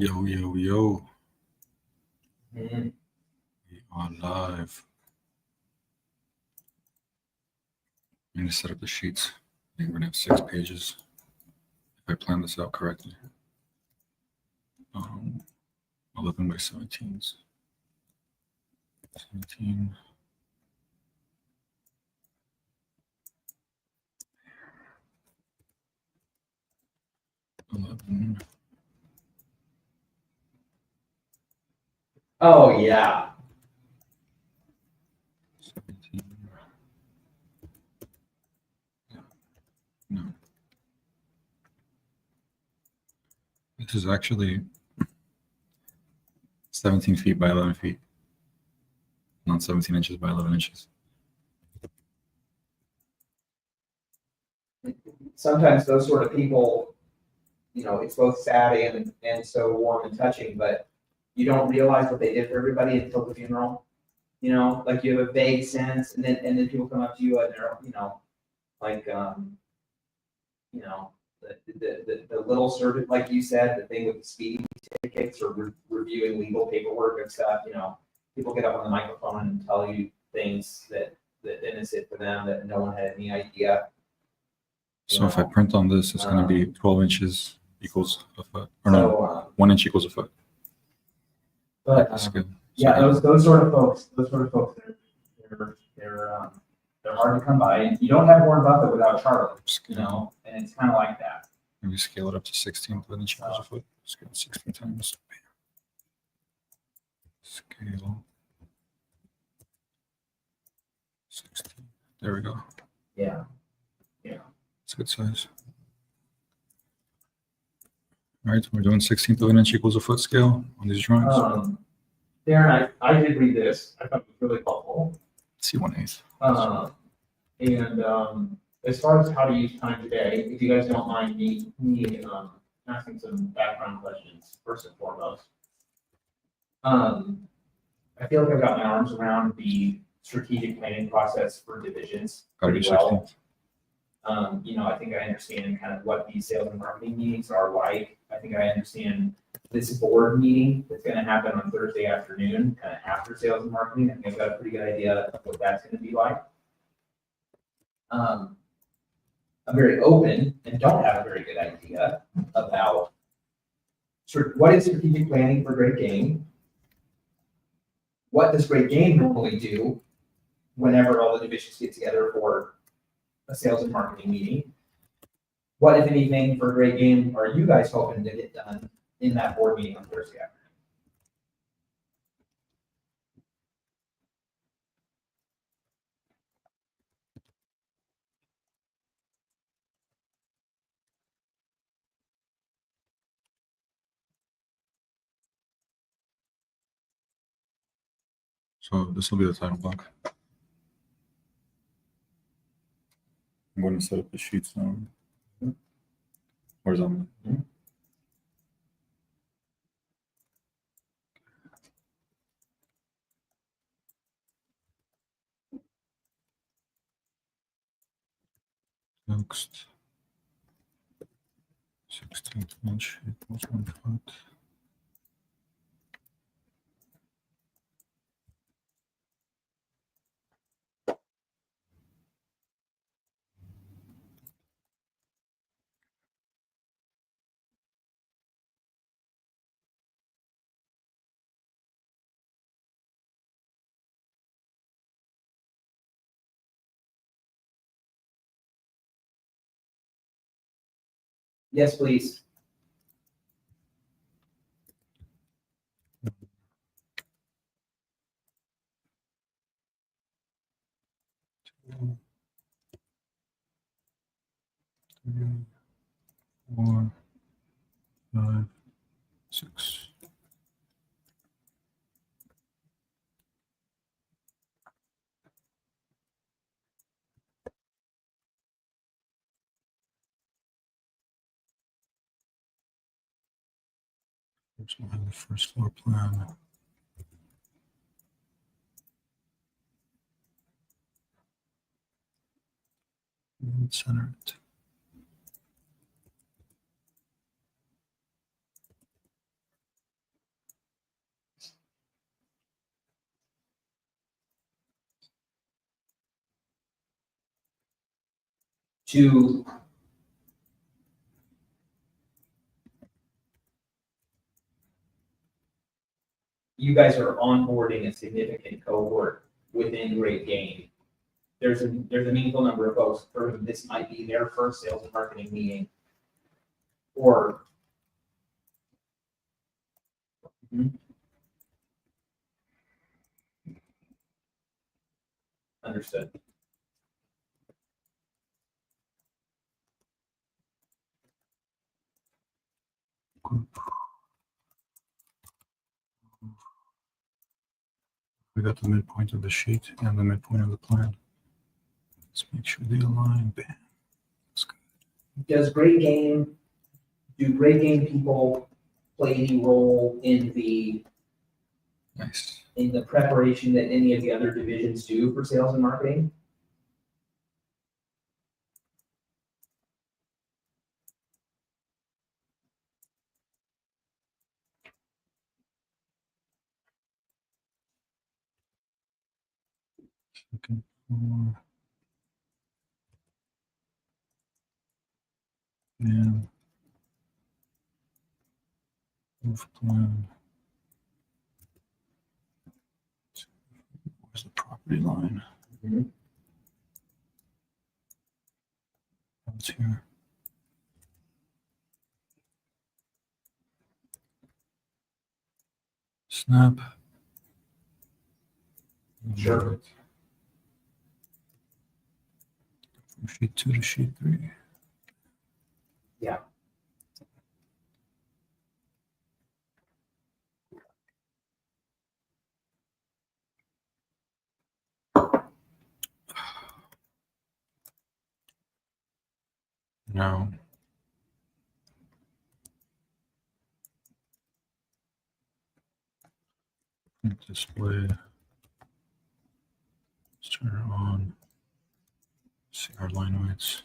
Yo, yo, yo. Mm. We are live. I'm going to set up the sheets. I think we're going to have 6 pages if I plan this out correctly. 11 by 17s. 17. Oh, yeah. 17. No. This is actually 17 feet by 11 feet, not 17 inches by 11 inches. Sometimes those sort of people, it's both sad and so warm and touching, but you don't realize what they did for everybody until the funeral. Like you have a vague sense, and then people come up to you and they're, like, the little servant, like you said, the thing with the speeding tickets or reviewing legal paperwork and stuff. People get up on the microphone and tell you things that innocent for them that no one had any idea. So if I print on this, it's going to be 12 inches equals a foot, or no, 1 inch equals a foot. But yeah, those sort of folks, they're hard to come by, and you don't have Warren Buffett without Charlie, and it's kind of like that. Maybe scale it up to 16 of an inch equals a foot. Scale 16 times. Scale 16. There we go. Yeah. It's a good size. All right, we're doing 16th of an inch equals a foot scale on these drawings. Darren, I did read this. I thought it was really helpful. C1/8. And as far as how to use time today, if you guys don't mind me asking some background questions first and foremost. I feel like I've got my arms around the strategic planning process for divisions pretty well. I think I understand kind of what these sales and marketing meetings are like. I think I understand this board meeting that's going to happen on Thursday afternoon, kind of after sales and marketing. I think I've got a pretty good idea of what that's going to be like. I'm very open and don't have a very good idea about what is strategic planning for Great Game. What does Great Game normally do whenever all the divisions get together for a sales and marketing meeting? What, if anything, for Great Game are you guys hoping to get done in that board meeting on Thursday afternoon? So this will be the title block. I'm going to set up the sheets now. Horizontally. Next. 16th inch equals 1 foot. Yes, please. Two, 3, 4, 5, 6. So we'll have the first floor plan. And center it. to you guys are onboarding a significant cohort within Great Game. There's a meaningful number of folks for whom this might be their first sales and marketing meeting. Or understood. We got the midpoint of the sheet and the midpoint of the plan. Let's make sure they align. Bam. That's good. Do Great Game people play any role in the Nice. preparation that any of the other divisions do for sales and marketing? Second floor. And roof plan. Where's the property line? Mhm. It's here. Snap. Sure. From sheet 2 to sheet 3. Yeah. Now, display. Let's turn it on. See our line weights.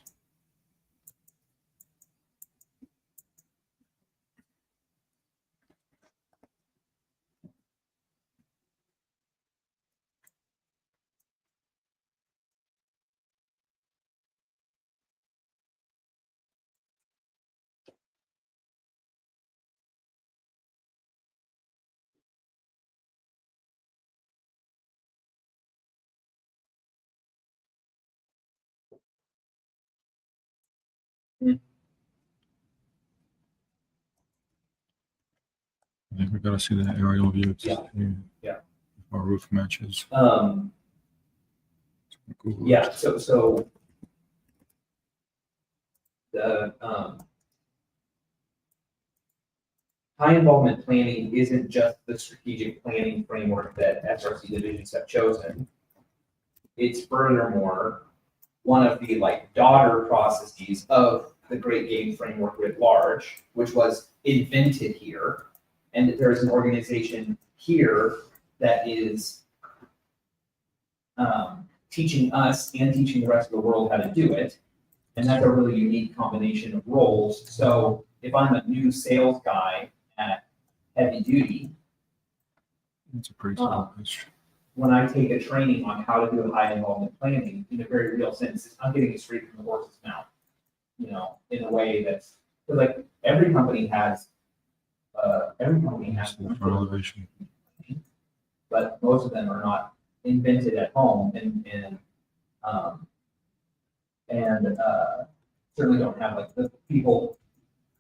I think we gotta see the aerial view to Yeah. see Yeah. if our roof matches. Google Yeah, Earth. so the high involvement planning isn't just the strategic planning framework that SRC divisions have chosen. It's furthermore one of the daughter processes of the Great Game framework writ large, which was invented here. And that there is an organization here that is teaching us and teaching the rest of the world how to do it. And that's a really unique combination of roles. So if I'm a new sales guy at heavy duty, It's a pretty solid pitch. when I take a training on how to do high involvement planning, in a very real sense, I'm getting it straight from the horse's mouth. In a way that's, because every company has That's the front elevation. but most of them are not invented at home and certainly don't have the people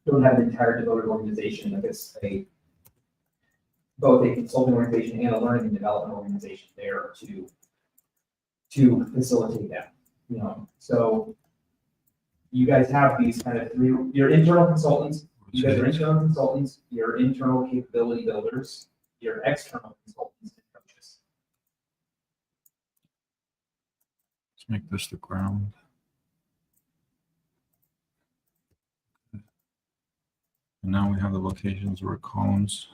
don't have an entire devoted organization. It's both a consulting organization and a learning and development organization there to facilitate that. So you guys have these kind of three, your internal consultants, you guys are internal consultants, your internal capability builders, your external consultants and coaches. Let's make this the ground. And now we have the locations where columns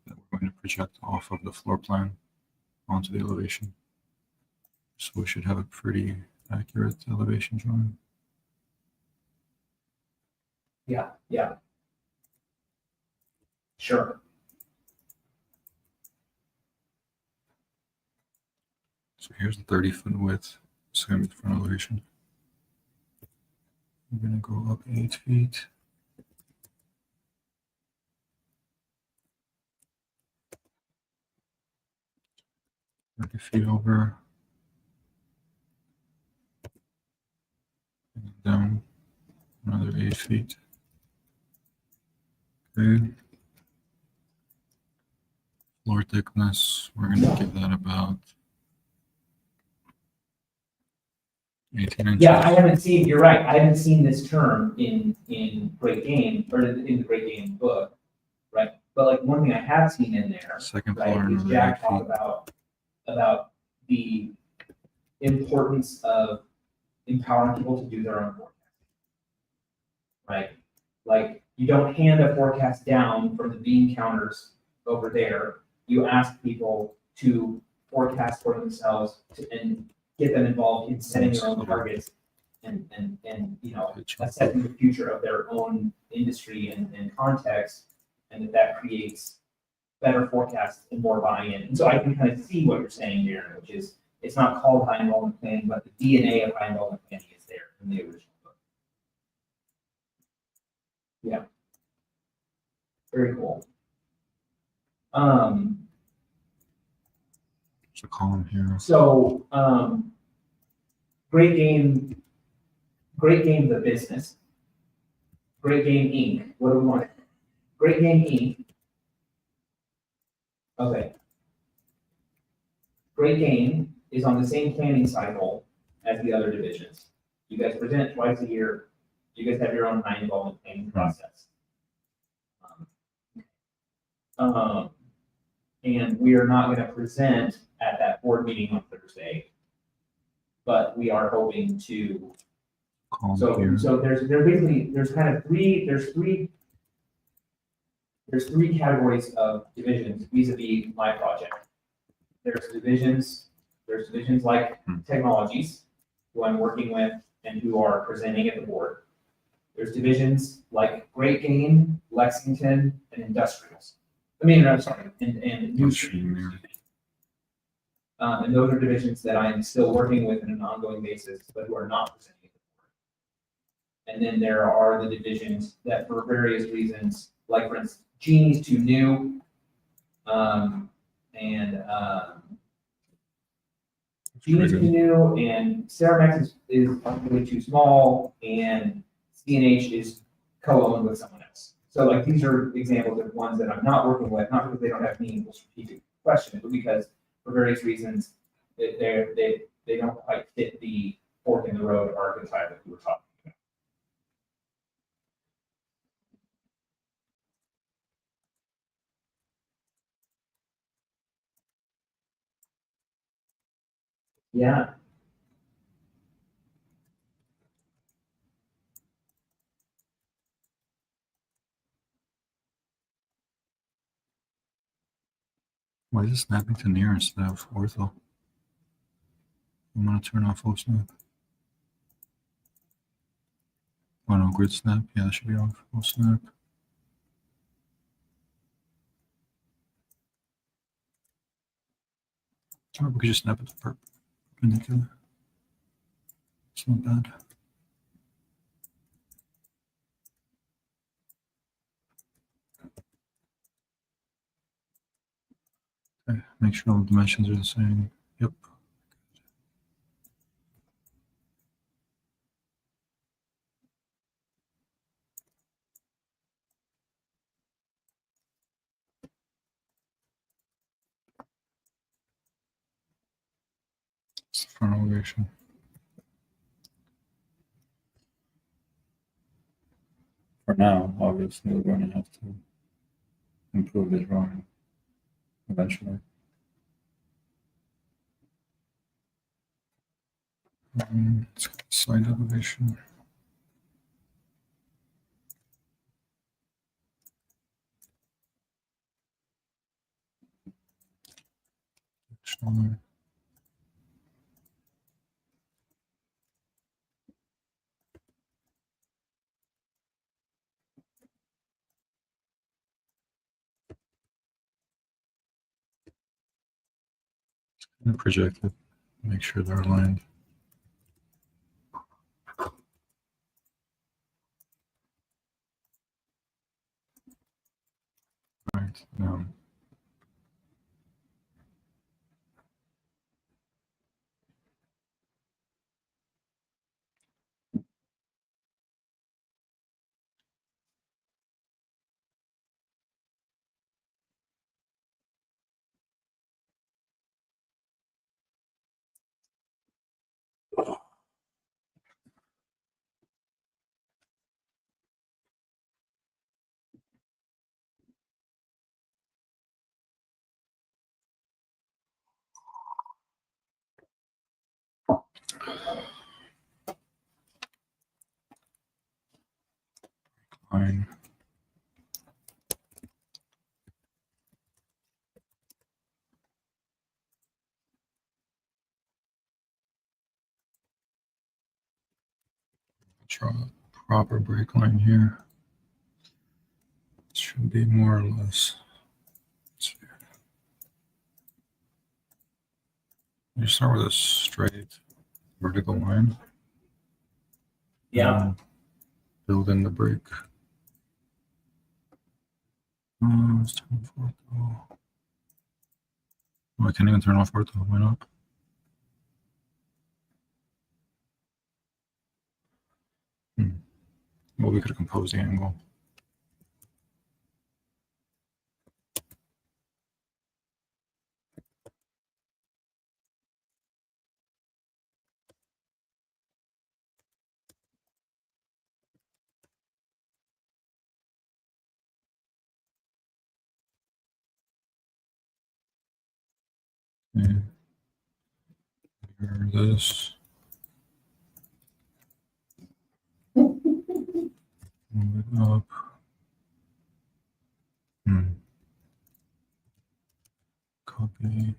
that we're going to project off of the floor plan onto the elevation. So we should have a pretty accurate elevation drawing. Yeah. Sure. So here's the 30-foot width. It's going to be the front elevation. We're going to go up 8 feet. Feet over. And down another 8 feet. Okay. Floor thickness, we're going to give that about 18 inches. Yeah, I haven't seen, you're right, I haven't seen this term in Great Game, or in the Great Game book, right? But like, one thing I have seen in there, Second right, floor, is another Jack 8 talk feet. about the importance of empowering people to do their own forecast. Right? Like, you don't hand a forecast down from the bean counters over there. You ask people to forecast for themselves and get them involved in setting their own targets and you know, assessing the future of their own industry and context, and that creates better forecasts and more buy-in. And so I can kind of see what you're saying, Darren, which is, it's not called high involvement planning, but the DNA of high involvement planning is there in the original book. Yeah. Very cool. There's a column here. So, Great Game, the business. Great Game Inc. What do we want? Great Game Inc. Okay. Great Game is on the same planning cycle as the other divisions. You guys present twice a year. You guys have your own high involvement planning process. And we are not going to present at that board meeting on Thursday, but we are hoping to. So there's basically, there's three categories of divisions vis-a-vis my project. There's divisions like technologies, who I'm working with and who are presenting at the board. There's divisions like Great Game, Lexington, and industrials. I'm sorry, and industry. And those are divisions that I'm still working with on an ongoing basis, but who are not presenting at the board. And then there are the divisions that, for various reasons, like for instance, Genie's too new, Genie's too new, and Ceramax is really too small, and CNH is co-owned with someone else. So like, these are examples of ones that I'm not working with, not because they don't have meaningful strategic questions, but because for various reasons they don't quite fit the fork in the road archetype that we were talking about. Yeah. Why is it snapping to near instead of ortho? I'm going to turn off full snap. Oh no, grid snap. Yeah, that should be off. Full snap. Or we could just snap it to perpendicular. It's not bad. Okay, make sure all the dimensions are the same. Yep. It's the front elevation. For now, obviously, we're going to have to improve the drawing eventually. Let's get the side elevation. Actually, and project it, make sure they're aligned. right. Line. Draw a proper break line here. Should be more or less. Let's see. You start with a straight vertical line. Yeah. Build in the break. Let's turn off ortho. Oh, I can't even turn off ortho. Why not? Well, we could compose the angle. Okay. Here, this. Move it up. Copy.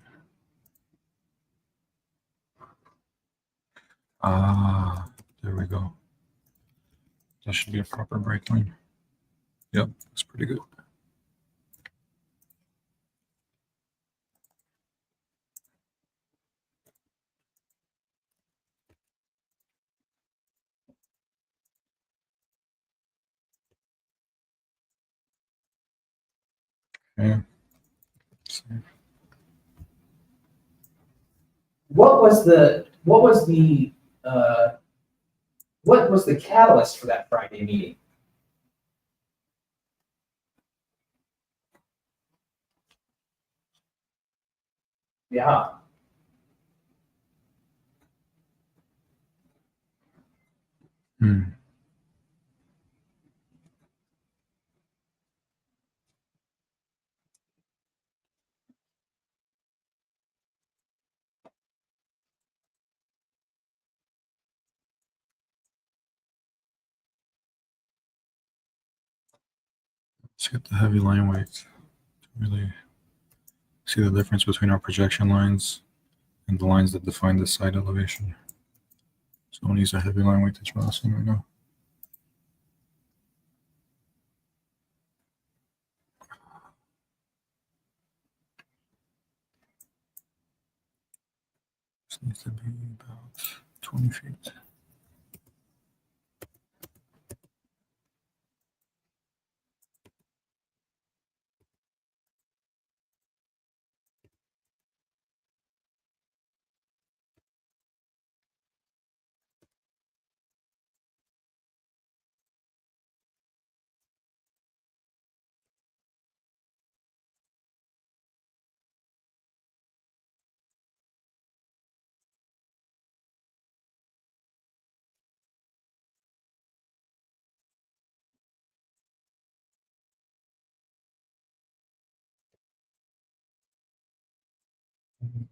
Ah, there we go. That should be a proper break line. Yep, that's pretty good. Okay. What was the catalyst for that Friday meeting? Yeah. Let's get the heavy line weight to really see the difference between our projection lines and the lines that define the side elevation. So I'm going to use a heavy line weight to draw this in right now. This needs to be about 20 feet.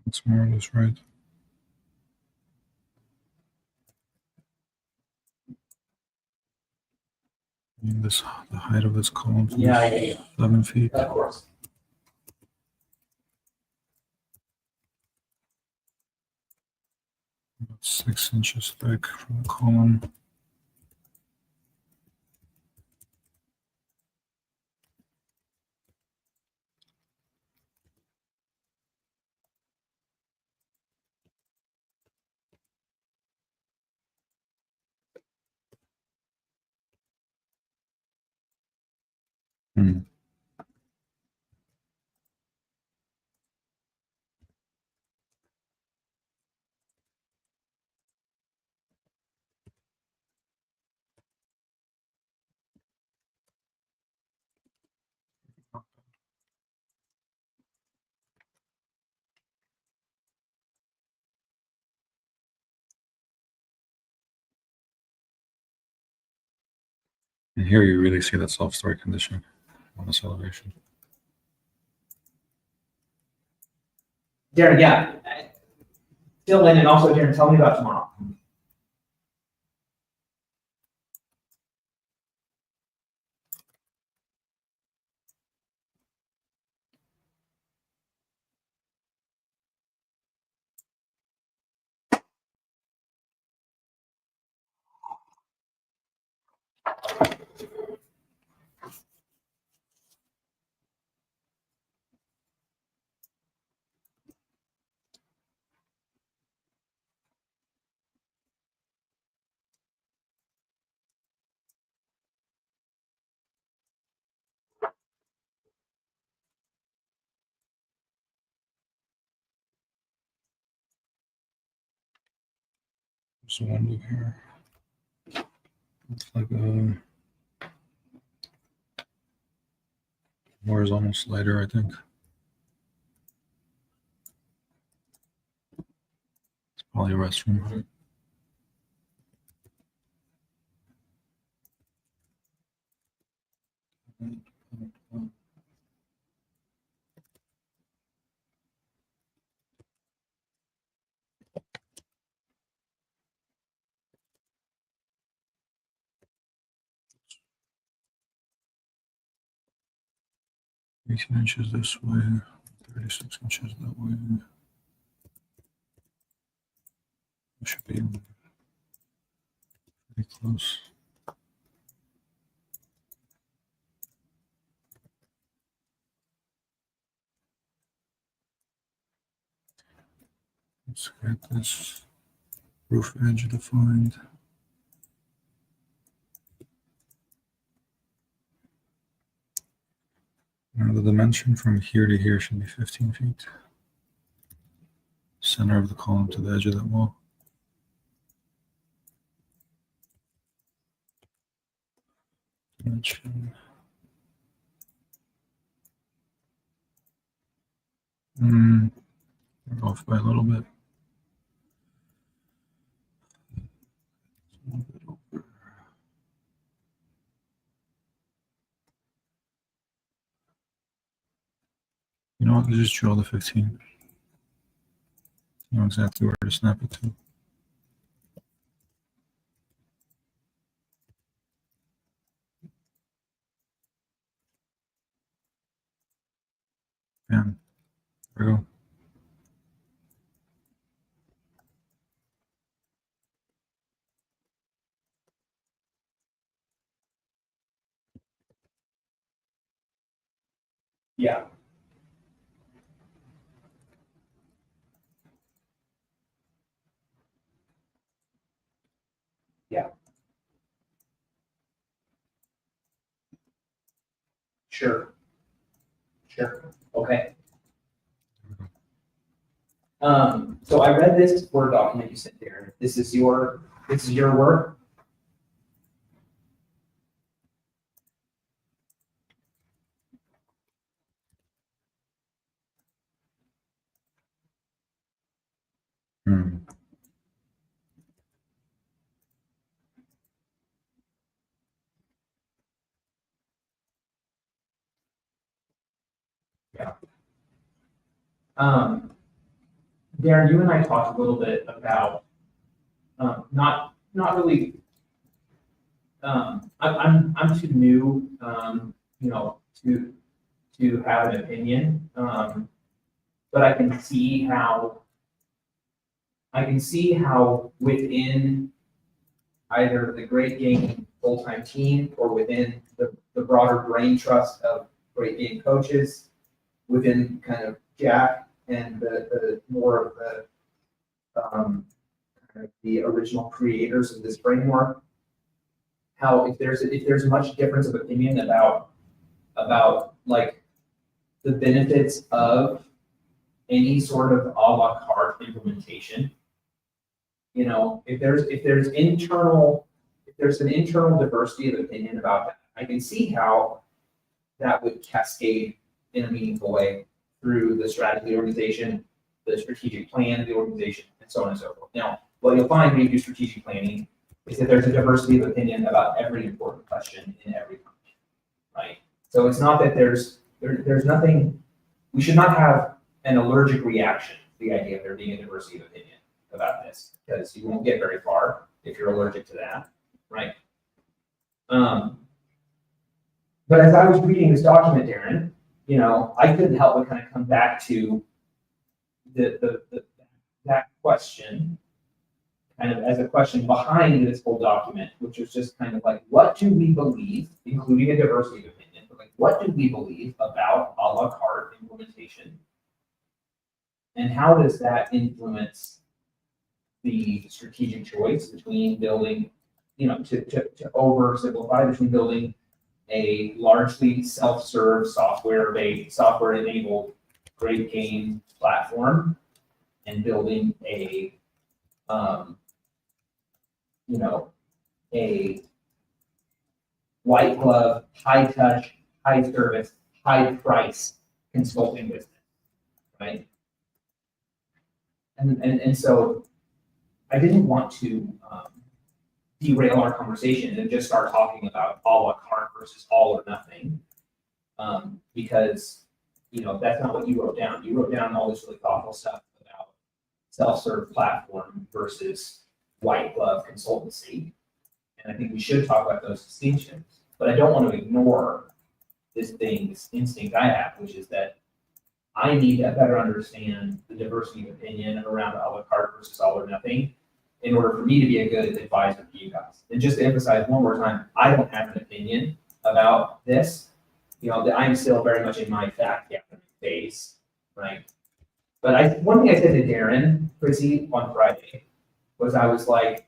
That's more or less right. And this, the height of this column is Yeah. 7 feet. Of course. About 6 inches thick from the column. And here you really see that self-story condition on this elevation. Darren, yeah. Fill in, and also Darren, tell me about tomorrow. There's a window here. Looks like a horizontal slider, I think. It's probably a restroom. Eighteen inches this way, 36 inches that way. It should be pretty close. Let's get this roof edge defined. Now the dimension from here to here should be 15 feet. Center of the column to the edge of that wall. Dimension. We're off by a little bit. A little bit over. You know what? Let's just draw the 15. You know exactly where to snap it to. Bam. There we go. Yeah. Yeah. Sure. Sure. Okay. So I read this Word document you sent there. This is your work. Hmm. Yeah. Darren, you and I talked a little bit about not really. I'm too new, you know, to have an opinion, but I can see how within either the Great Game full-time team or within the broader brain trust of Great Game coaches, within kind of Jack and the more of the kind of the original creators of this framework, how if there's much difference of opinion about like the benefits of any sort of a la carte implementation. You know, if there's an internal diversity of opinion about that, I can see how that would cascade in a meaningful way through the strategy of the organization, the strategic plan of the organization, and so on and so forth. Now, what you'll find when you do strategic planning, is that there's a diversity of opinion about every important question in every company, right? So it's not that there's nothing, we should not have an allergic reaction to the idea of there being a diversity of opinion about this, because you won't get very far if you're allergic to that, right? But as I was reading this document, Darren, I couldn't help but kind of come back to that question, kind of as a question behind this whole document, which was just kind of like, what do we believe, including a diversity of opinion, but like, what do we believe about a la carte implementation? And how does that influence the strategic choice between building, to oversimplify, between building a largely self-serve software-enabled great game platform and building a white glove, high touch, high service, high price consulting business, right? And so I didn't want to derail our conversation and just start talking about a la carte versus all or nothing, because that's not what you wrote down. You wrote down all this really thoughtful stuff about self-serve platform versus white glove consultancy, and I think we should talk about those distinctions. But I don't want to ignore this instinct I have, which is that I need to better understand the diversity of opinion around a la carte versus all or nothing in order for me to be a good advisor to you guys. And just to emphasize one more time, I don't have an opinion about this. That I'm still very much in my fact gathering phase, right? But one thing I said to Darren Chrissy on Friday was, I was like,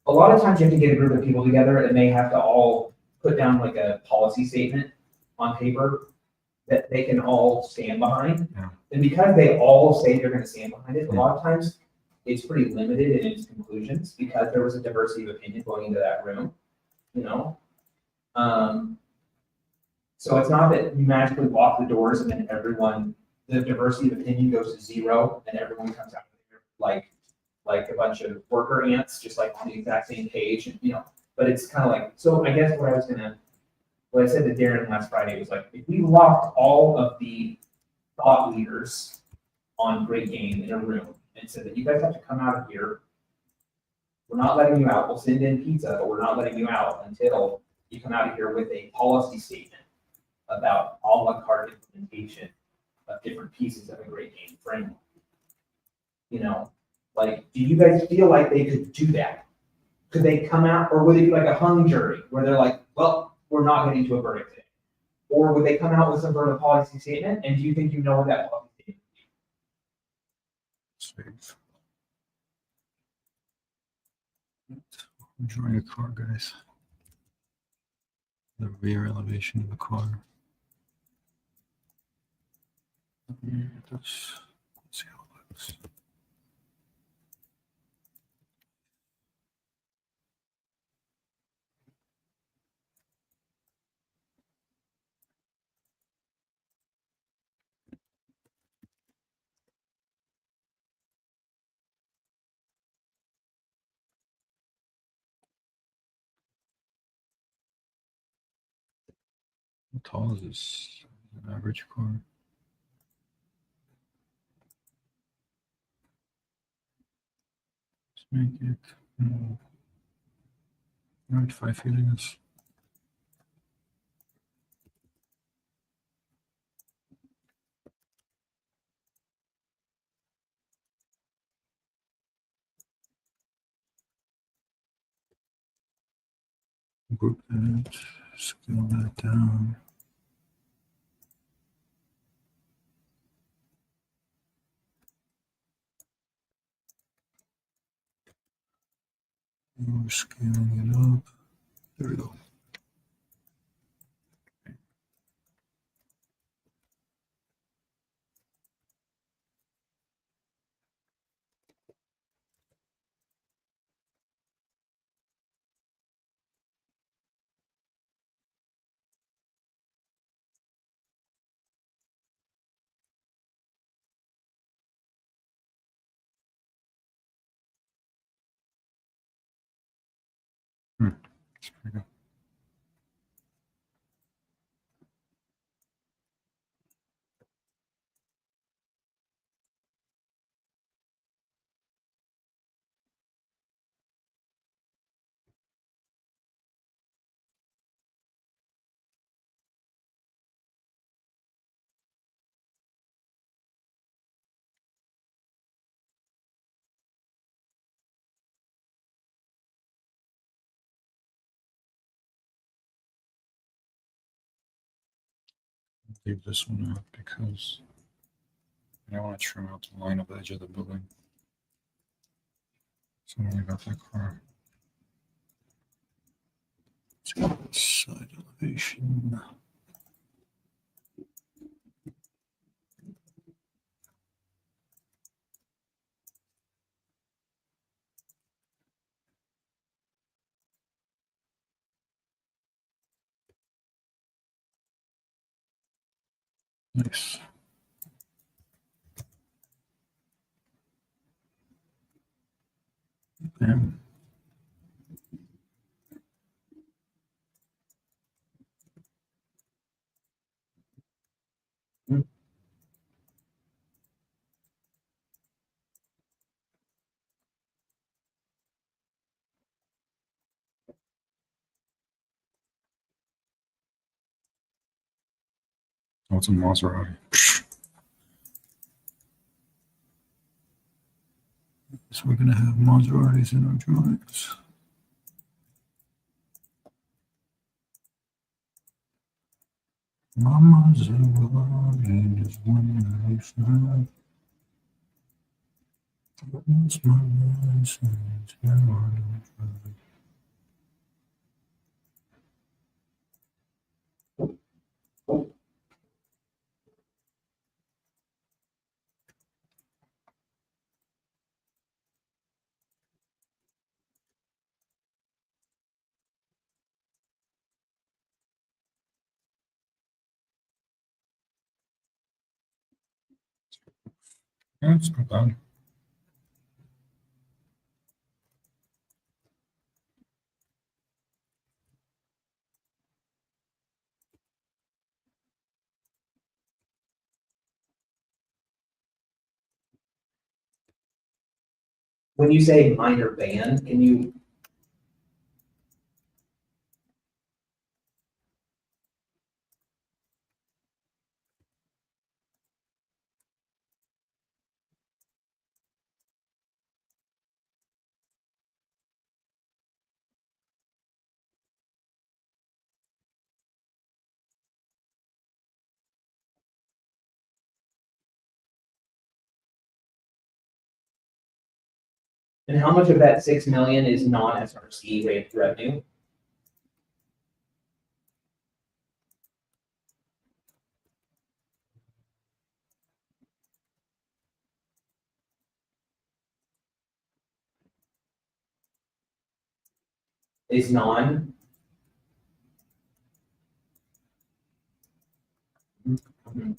a lot of times you have to get a group of people together and they have to all put down like a policy statement on paper that they can all stand behind. Yeah. And because they all say they're going to stand behind it, a lot of times it's pretty limited in its conclusions because there was a diversity of opinion going into that room, So it's not that you magically lock the doors and then the diversity of opinion goes to zero and everyone comes out of there like a bunch of worker ants, just like on the exact same page, but it's kind of like, so I guess what I said to Darren last Friday was like, if we locked all of the thought leaders on Great Game in a room and said that you guys have to come out of here, we're not letting you out, we'll send in pizza, but we're not letting you out until you come out of here with a policy statement about a la carte implementation of different pieces of a Great Game framework. Do you guys feel like they could do that? Could they come out, or would it be like a hung jury where they're like, well, we're not getting to a verdict today? Or would they come out with some sort of policy statement? And do you think you know what that policy statement Save. Enjoying a car, guys. The rear elevation of the car. Let's see how it looks. How tall is this? An average car? Let's make it. All right, 5 feet, I guess. Group that, scale that down. We're scaling it up. There we go. That's pretty good. Leave this one out because I don't want to trim out the line of the edge of the building. So I'm gonna leave out that car. Let's get the side elevation. Nice. Bam. Oh, it's a Maserati. So we're gonna have Maseratis in our drawings. My Maserati is 195. What's my license? Now I don't drive. Yeah, it's not bad. When you say minor ban, can you? And how much of that 6 million is non-SRC waived revenue? Is non? Mhm.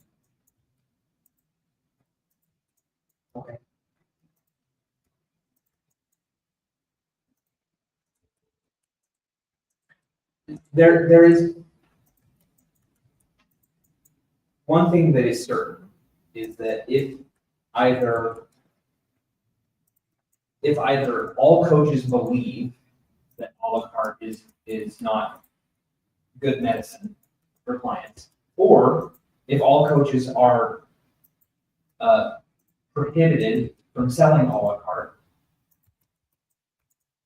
Okay. There is one thing that is certain, is that if either all coaches believe that a la carte is not good medicine for clients, or if all coaches are prohibited from selling a la carte,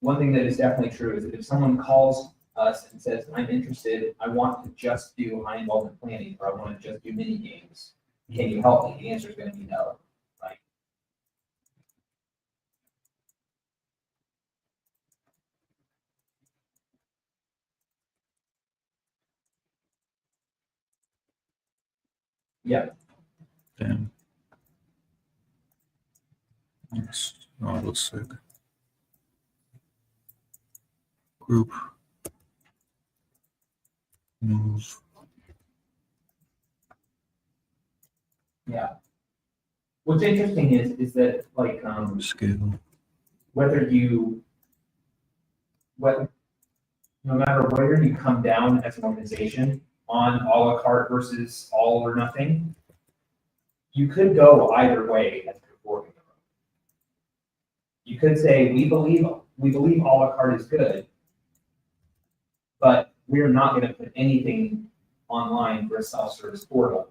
one thing that is definitely true is that if someone calls us and says, I'm interested, I want to just do high involvement planning, or I want to just do mini games, can you help me? The answer is going to be no, right? Yeah. Damn. Yes. Oh, it looks sick. Group. Move. Yeah. What's interesting is that like Scale. whether you no matter where you come down as an organization on a la carte versus all or nothing, you could go either way as a fork in the road. You could say, we believe a la carte is good, but we're not going to put anything online for a self-service portal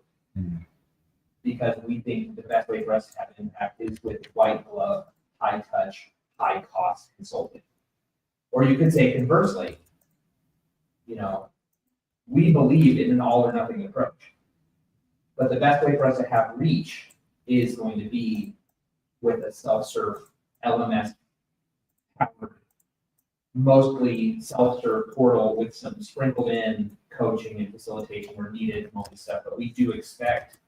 because we think the best way for us to have impact is with white glove, high touch, high cost consulting. Or you could say conversely, we believe in an all or nothing approach, but the best way for us to have reach is going to be with a self-serve LMS, mostly self-serve portal with some sprinkled in coaching and facilitation where needed and all this stuff. But we do expect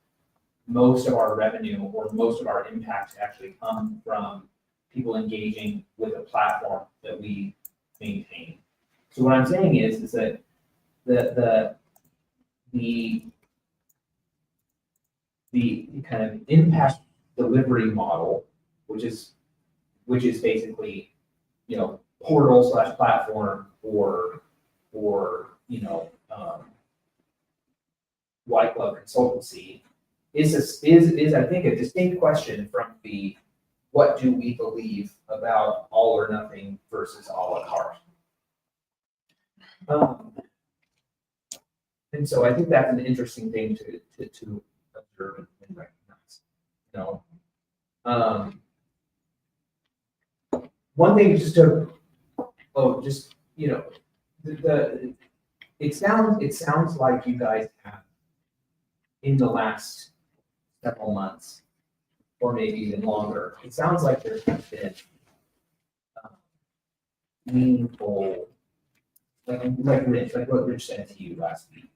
most of our revenue or most of our impact to actually come from people engaging with a platform that we maintain. So what I'm saying is that the kind of impact delivery model, which is basically, portal / platform or white glove consultancy is I think a distinct question from the what do we believe about all or nothing versus a la carte. And so I think that's an interesting thing to observe and recognize. One thing it sounds like you guys have in the last several months, or maybe even longer, it sounds like there has been meaningful, like what Rich said to you last week.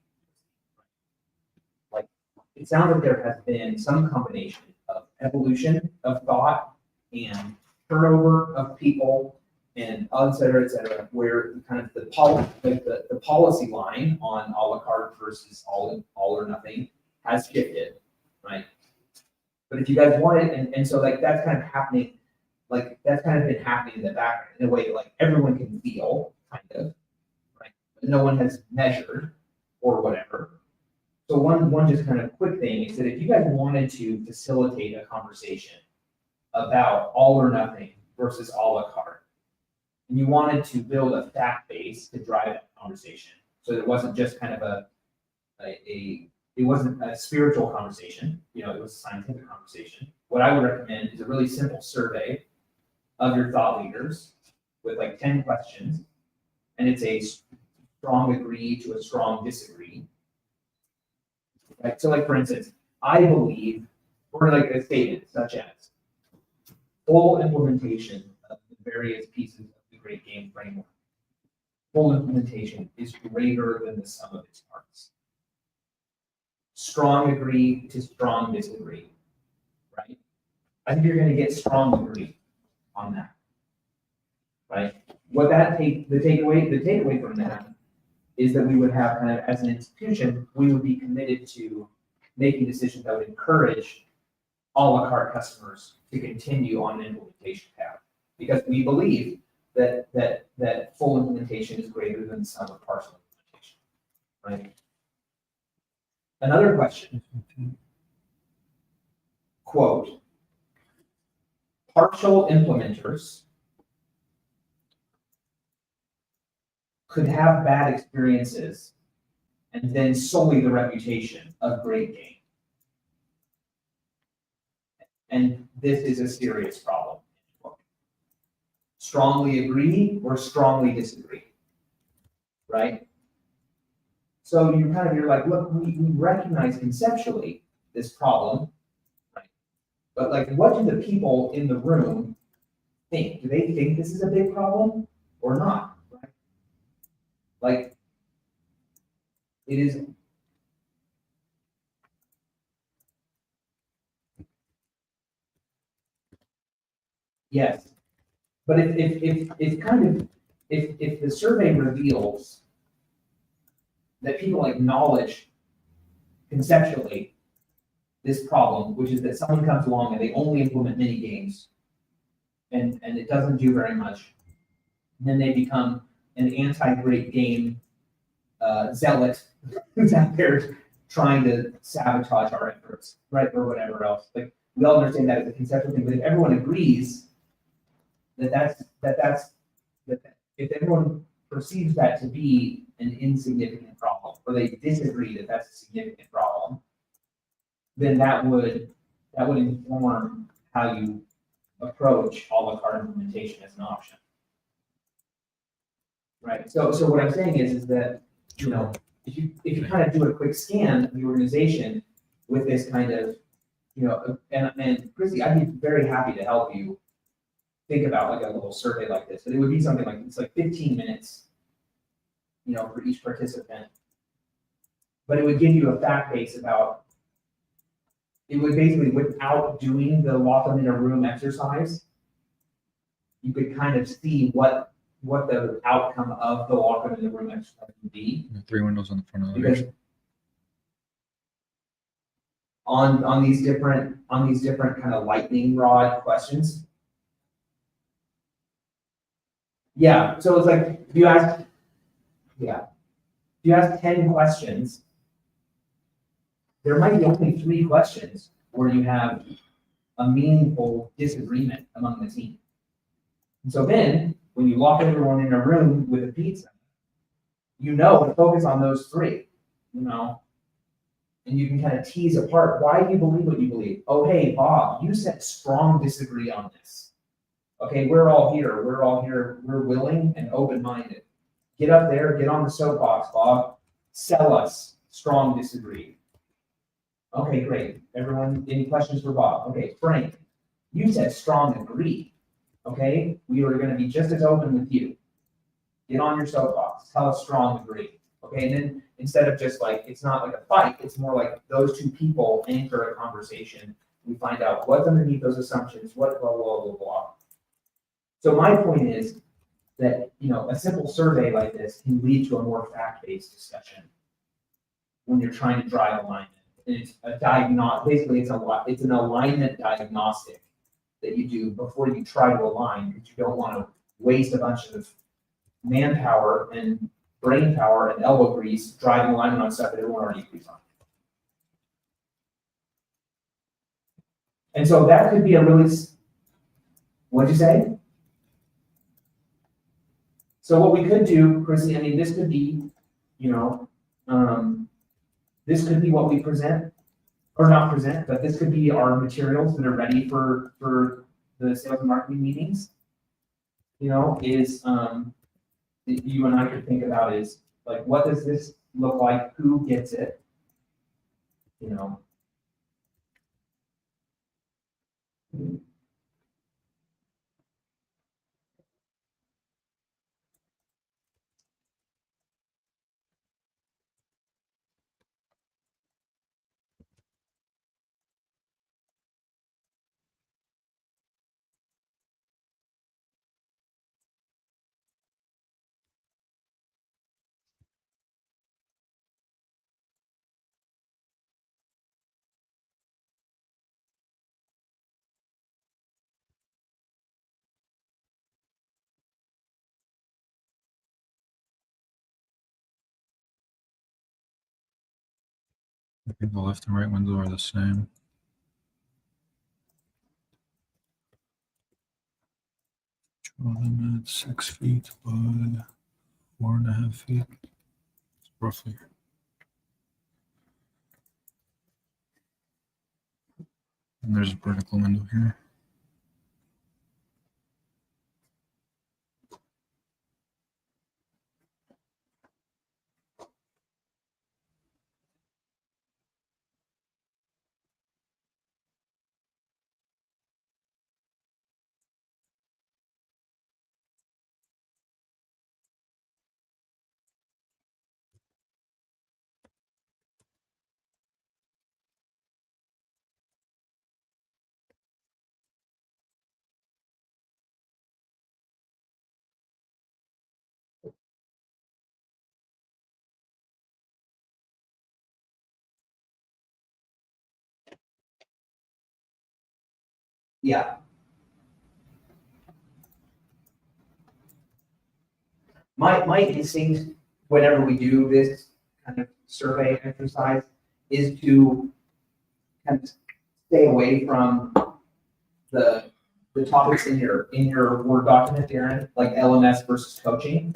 Like, it sounds like there has been some combination of evolution of thought and turnover of people and et cetera, where kind of the policy line on a la carte versus all or nothing has shifted, right? But if you guys want it, and so like that's kind of happening, like that's kind of been happening in the background in a way that like everyone can feel, kind of, right? But no one has measured or whatever. So one just kind of quick thing is that if you guys wanted to facilitate a conversation about all or nothing versus a la carte, and you wanted to build a fact base to drive that conversation, so that it wasn't just kind of it wasn't a spiritual conversation, it was a scientific conversation. What I would recommend is a really simple survey of your thought leaders with like 10 questions, and it's a strong agree to a strong disagree. Right? So like, for instance, I believe, or like a statement such as, full implementation of the various pieces of the Great Game Framework. Full implementation is greater than the sum of its parts. Strong agree to strong disagree, right? I think you're going to get strong agree on that, right? What the takeaway from that is that we would have kind of, as an institution, we would be committed to making decisions that would encourage a la carte customers to continue on an implementation path, because we believe that full implementation is greater than the sum of partial implementation, right? Another question, quote, partial implementers could have bad experiences and then sully the reputation of Great Game. And this is a serious problem. Strongly agree or strongly disagree, right? So you're like, look, we recognize conceptually this problem, right? But like, what do the people in the room think? Do they think this is a big problem or not? Right? Like, it is. Yes, but if the survey reveals that people acknowledge conceptually this problem, which is that someone comes along and they only implement mini games and it doesn't do very much, and then they become an anti-Great Game zealot who's out there trying to sabotage our efforts, right, or whatever else. Like, we all understand that as a conceptual thing, but if everyone agrees that if everyone perceives that to be an insignificant problem, or they disagree that that's a significant problem, then that would inform how you approach a la carte implementation as an option. Right, so what I'm saying is that, you know, if you kind of do a quick scan of the organization with this kind of, you know, and Chrissy, I'd be very happy to help you think about like a little survey like this, but it would be something like, it's like 15 minutes, you know, for each participant. But it would give you a fact base about, it would basically, without doing the lock them in a room exercise, you could kind of see what the outcome of the lock them in the room exercise would be. The 3 windows on the front of the Because elevation. on these different kind of lightning rod questions. Yeah, so it's like, if you ask 10 questions, there might be only 3 questions where you have a meaningful disagreement among the team. And so then, when you lock everyone in a room with a pizza, you know to focus on those 3, you know, and you can kind of tease apart, why do you believe what you believe? Oh, hey, Bob, you said strong disagree on this. Okay, we're all here, we're willing and open-minded. Get up there, get on the soapbox, Bob, sell us strong disagree. Okay, great. Everyone, any questions for Bob? Okay, Frank, you said strong agree. Okay, we are going to be just as open with you. Get on your soapbox, tell us strong agree. Okay, and then instead of just like, it's not like a fight, it's more like those 2 people anchor a conversation. We find out what's underneath those assumptions, what blah, blah, blah, blah. So my point is that, you know, a simple survey like this can lead to a more fact-based discussion when you're trying to drive alignment. And it's a basically it's an alignment diagnostic that you do before you try to align, because you don't want to waste a bunch of manpower and brain power and elbow grease driving alignment on stuff that everyone already agrees on. And so that could be a really, what'd you say? So what we could do, Chrissy, I mean, this could be, you know, this could be what we present, or not present, but this could be our materials that are ready for the sales and marketing meetings. You know, is that you and I could think about is like, what does this look like? Who gets it? You know. I think the left and right window are the same. Draw them at 6 feet by 4.5 feet. It's roughly. And there's a vertical window here. Yeah. my instinct whenever we do this kind of survey exercise is to kind of stay away from the topics in your Word document, Darren, like LMS versus coaching.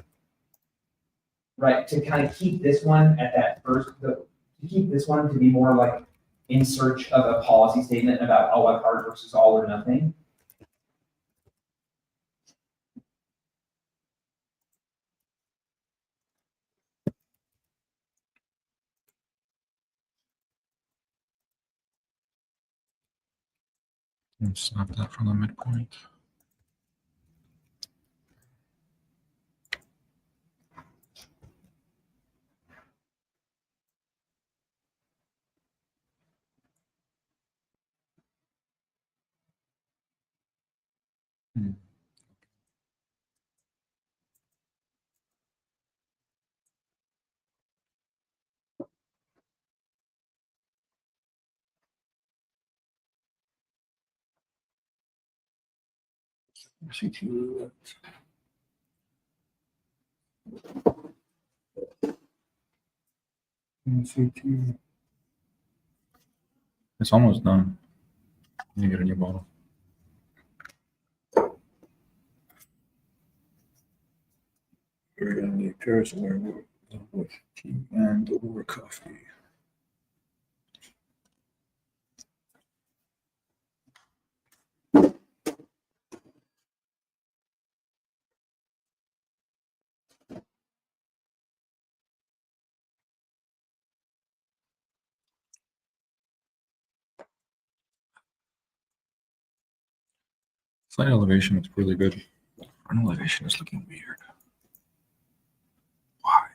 Right, to kind of keep this one at that to keep this one to be more like in search of a policy statement about a la carte versus all or nothing. And snap that from the midpoint. CT. CT. It's almost done. You get a new bottle. We're gonna need Paris with tea and or coffee. Slight elevation looks really good. Front elevation is looking weird. Why?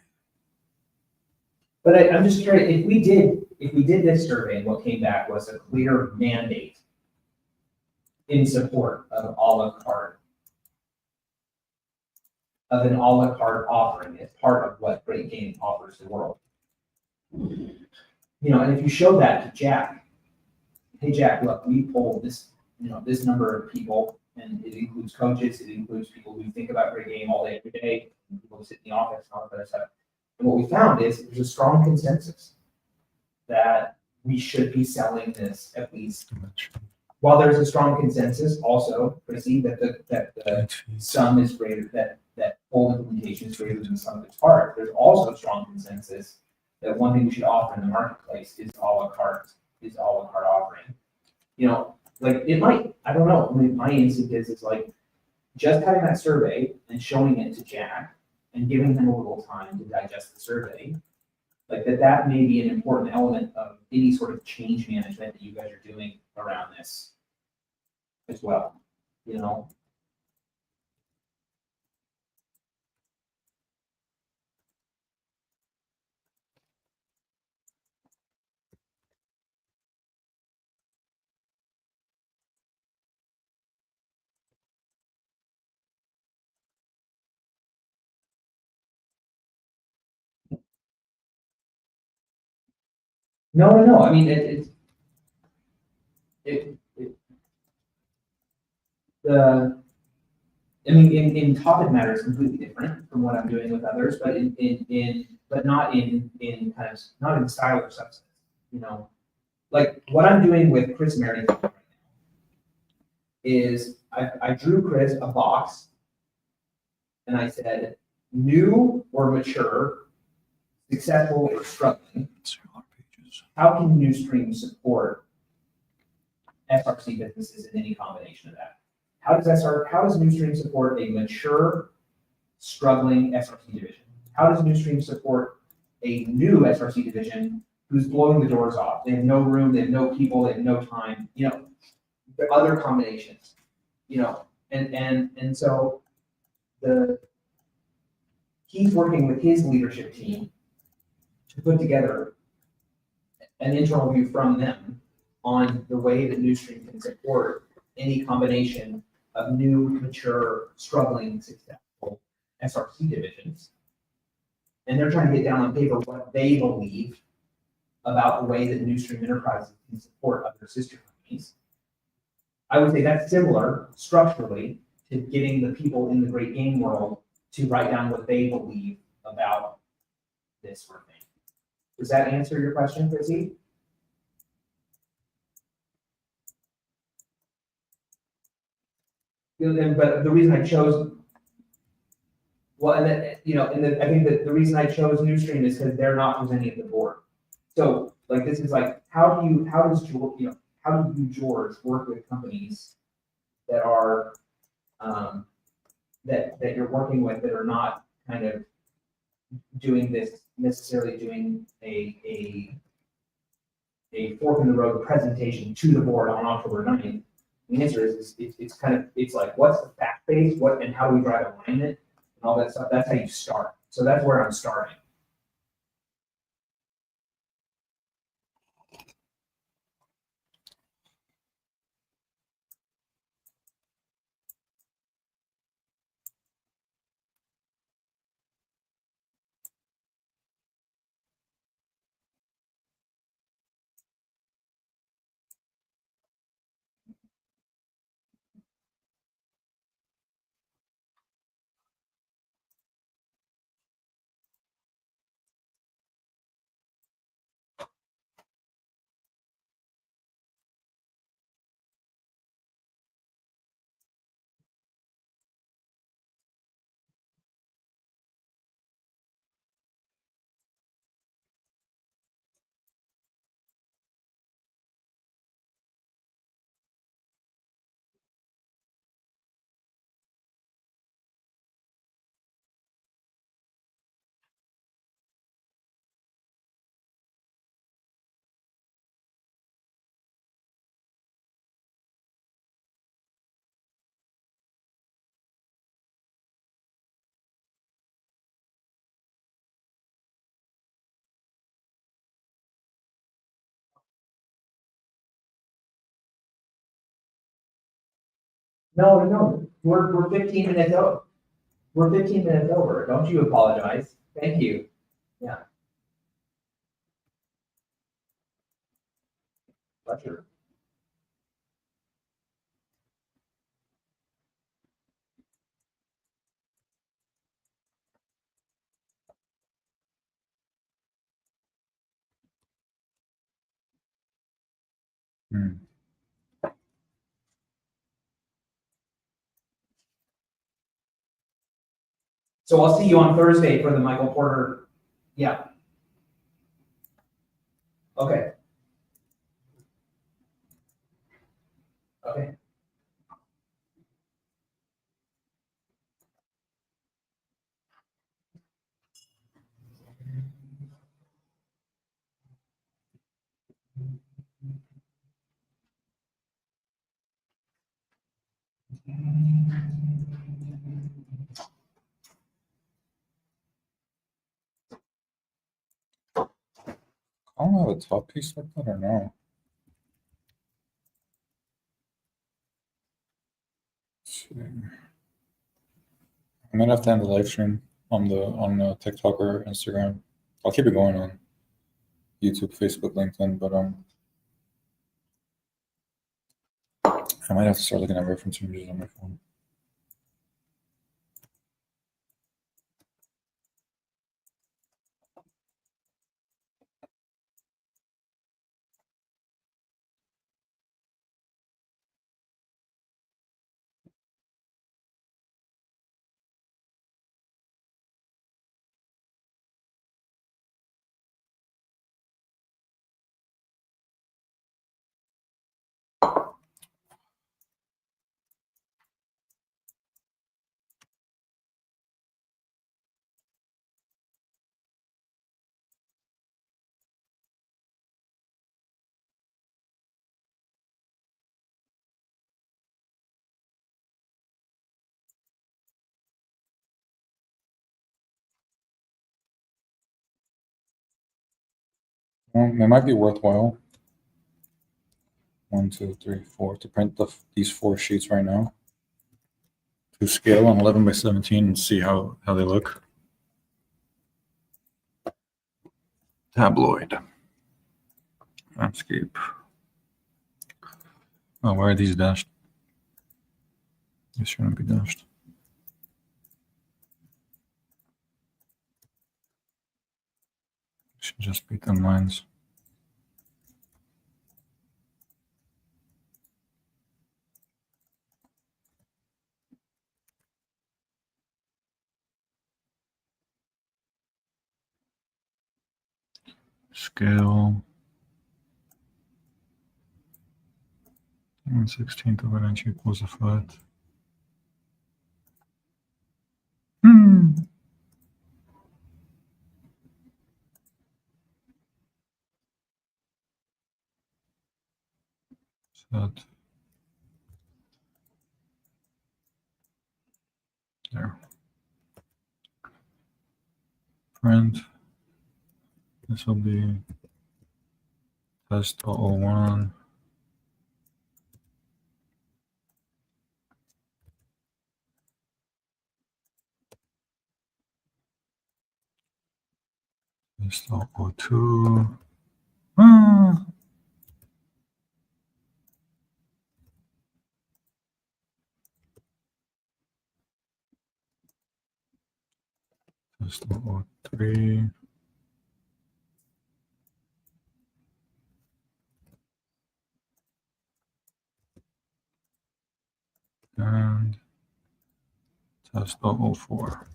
But I'm just curious, if we did this survey and what came back was a clear mandate in support of an a la carte offering as part of what Great Game offers the world. You know, and if you show that to Jack, hey Jack, look, we polled this, you know, this number of people, and it includes coaches, it includes people who think about Great Game all day, every day, and people who sit in the office and all that kind of stuff. And what we found is there's a strong consensus that we should be selling this at least. While there's a strong consensus also, Chrissy, that the sum is greater, that full implementation is greater than the sum of its parts, there's also a strong consensus that one thing we should offer in the marketplace is a la carte offering. You know, like it might, I don't know, I mean, my instinct is like just having that survey and showing it to Jack and giving him a little time to digest the survey, like that may be an important element of any sort of change management that you guys are doing around this as well, you know? No, I mean, in topic matter is completely different from what I'm doing with others, but but not in kind of, not in style or substance, you know? Like what I'm doing with Chris Meredith right now is I drew Chris a box and I said, new or mature, successful or struggling, how can Newstream support SRC businesses in any combination of that? How does Newstream support a mature, struggling SRC division? How does Newstream support a new SRC division who's blowing the doors off? They have no room, they have no people, they have no time, you know, there are other combinations, you know, and so he's working with his leadership team to put together an internal view from them on the way that Newstream can support any combination of new, mature, struggling, successful SRC divisions. And they're trying to get down on paper what they believe about the way that Newstream Enterprises can support other sister companies. I would say that's similar structurally to getting the people in the Great Game world to write down what they believe about this sort of thing. Does that answer your question, Chrissy? But the reason I chose, well, and then, you know, and then I think that the reason I chose Newstream is because they're not presenting at the board. So like, this is like, how does George, you know, how do you, George, work with companies that are, that you're working with that are not kind of doing this, necessarily doing a fork in the road presentation to the board on October 9th? The answer is it's kind of, it's like, what's the fact base, what, and how do we drive alignment and all that stuff. That's how you start. So that's where I'm starting. No, we're 15 minutes over. We're 15 minutes over. Don't you apologize. Thank you. Yeah. Pleasure. Hmm. So I'll see you on Thursday for the Michael Porter. Yeah. Okay. Okay. I don't have a top piece like that or no. Let's see. I might have to end the live stream on the TikTok or Instagram. I'll keep it going on YouTube, Facebook, LinkedIn, but I might have to start looking at reference images on my phone. It might be worthwhile. 1, 2, 3, 4 to print these 4 sheets right now to scale on 11 by 17 and see how they look. Tabloid. Landscape. Oh, why are these dashed? They shouldn't be dashed. Should just be 10 lines. Scale 1/16 of an inch equals a foot. Set. There. Print. This will be test 001. Test 002. Test 003. And test 004.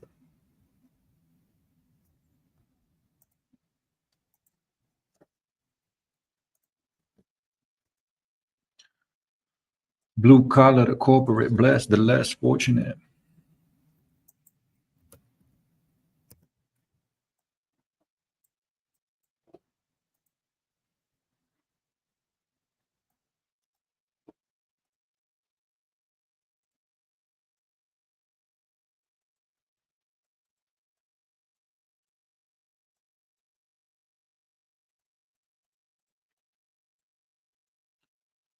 Blue collar corporate bless the less fortunate.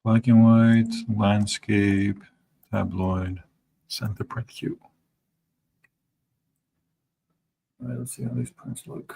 Black and white, landscape, tabloid, center print Q. All right, let's see how these prints look.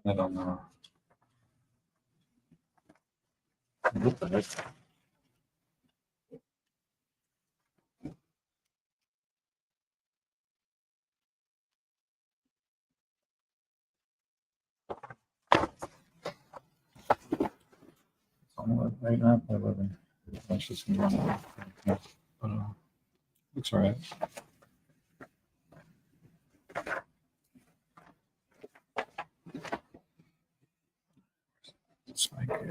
I don't know. What the heck? On right now, 11. That's just gonna run. Yeah, but looks all right. It's like, let's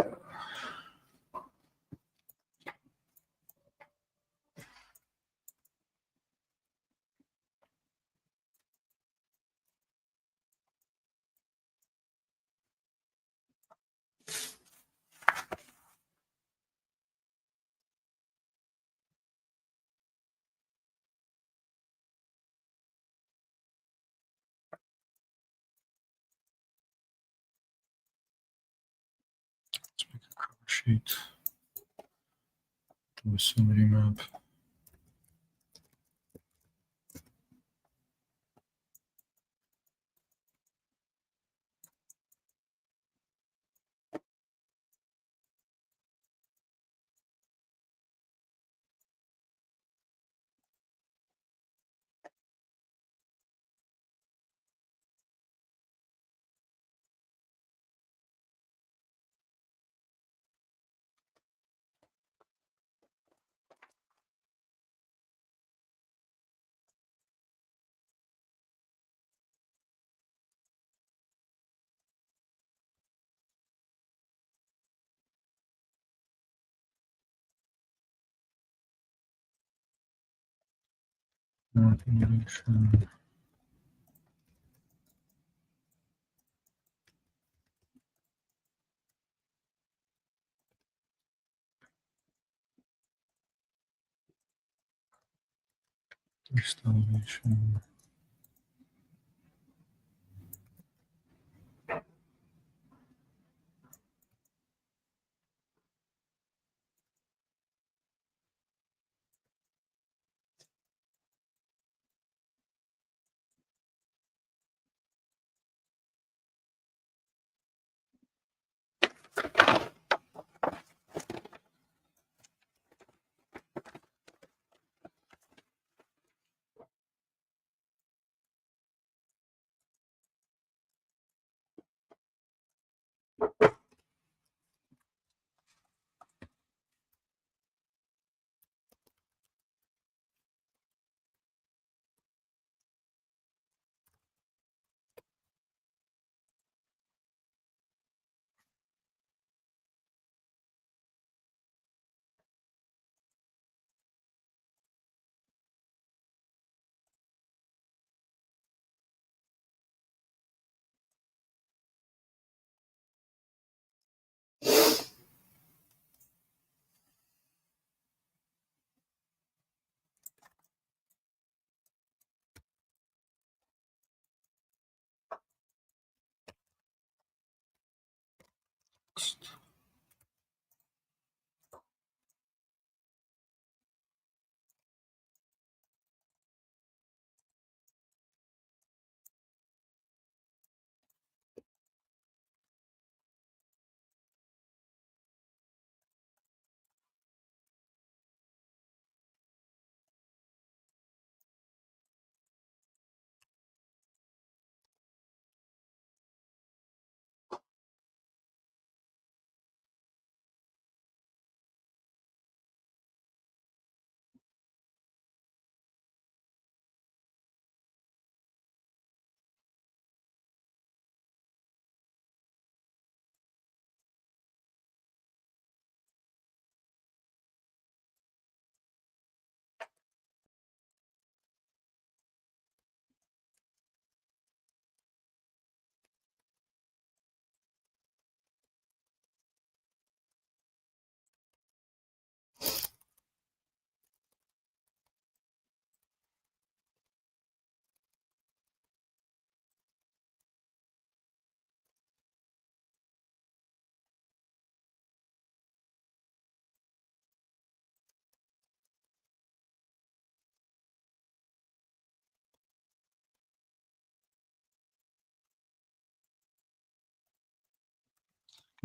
make a cover sheet. Do a summary map. North elevation. East elevation.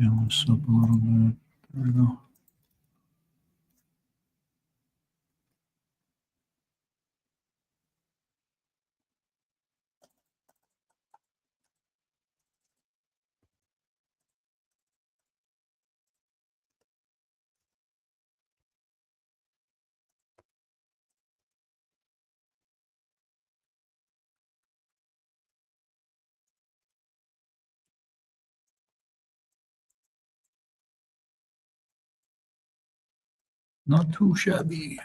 Scale this up a little bit. There we go. Not too shabby.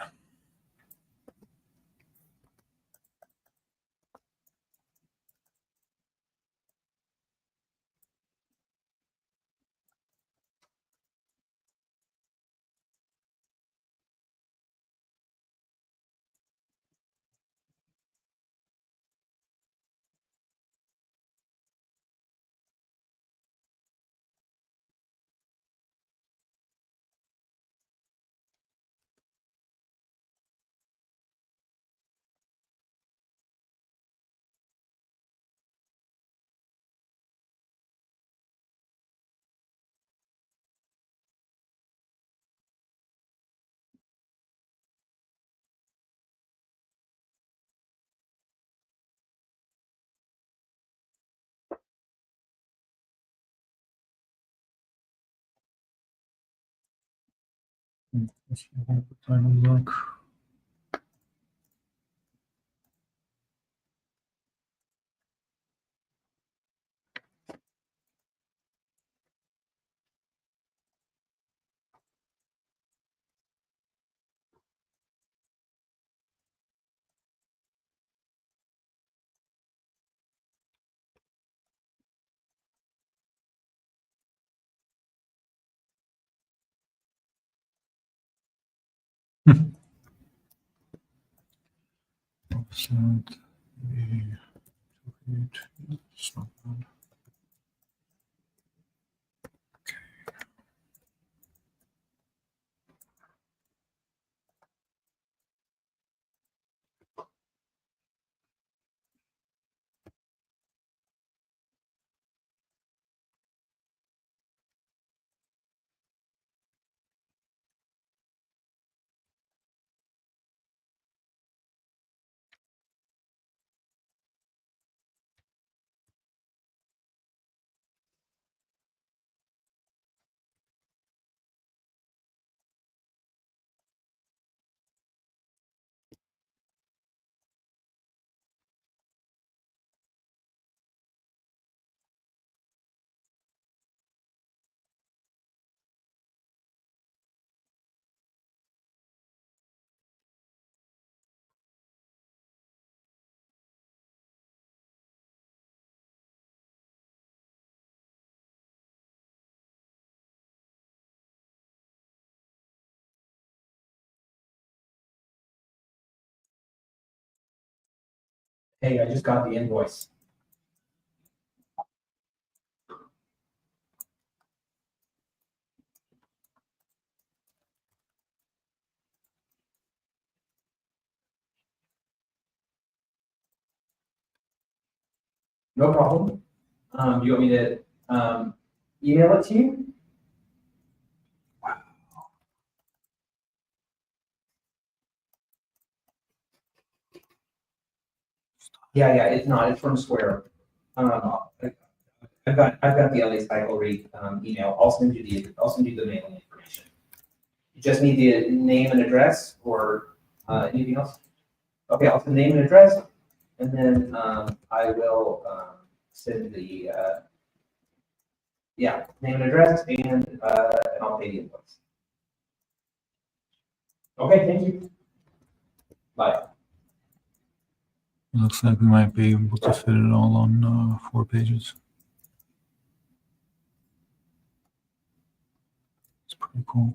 Let's see what the time is like. Offset, it's not bad. Hey, I just got the invoice. No problem. You want me to, email it to you? Yeah, it's not, it's from Square. I've got the LA cycle rate, email. I'll send you the mailing information. You just need the name and address or, anything else? Okay, I'll send name and address, and then, I will, send the, yeah, name and address, and I'll pay the invoice. Okay, thank you. Bye. Looks like we might be able to fit it all on 4 pages. It's pretty cool.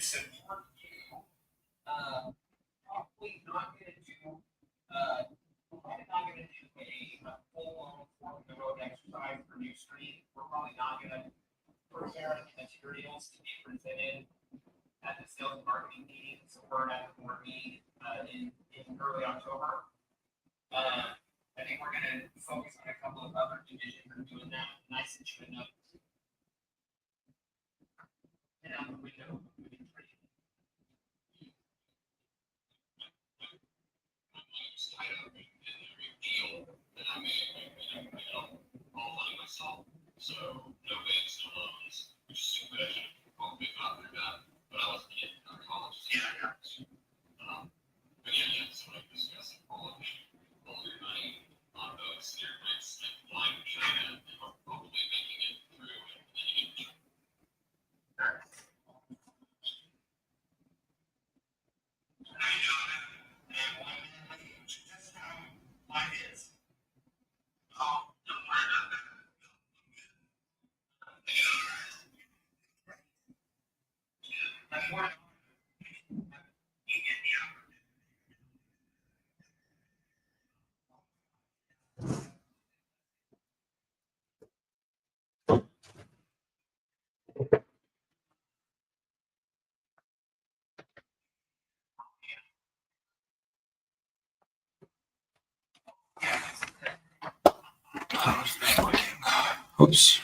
support you. Probably not gonna do, probably not gonna do a full-on fork in the road exercise for new street. We're probably not gonna prepare any materials to be presented at the sales and marketing meeting, so we're at the board meeting, in early October. I think we're gonna focus on a couple of other divisions that are doing that, and I sent you a note. And out the window. So no banks, no loans, which is super actually probably not through that, but I wasn't getting our college. Yeah. But yeah, so like discussing all of your money on those steer rates, like flying to China, and hopefully making it through and then you get Oops.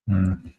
Hmm.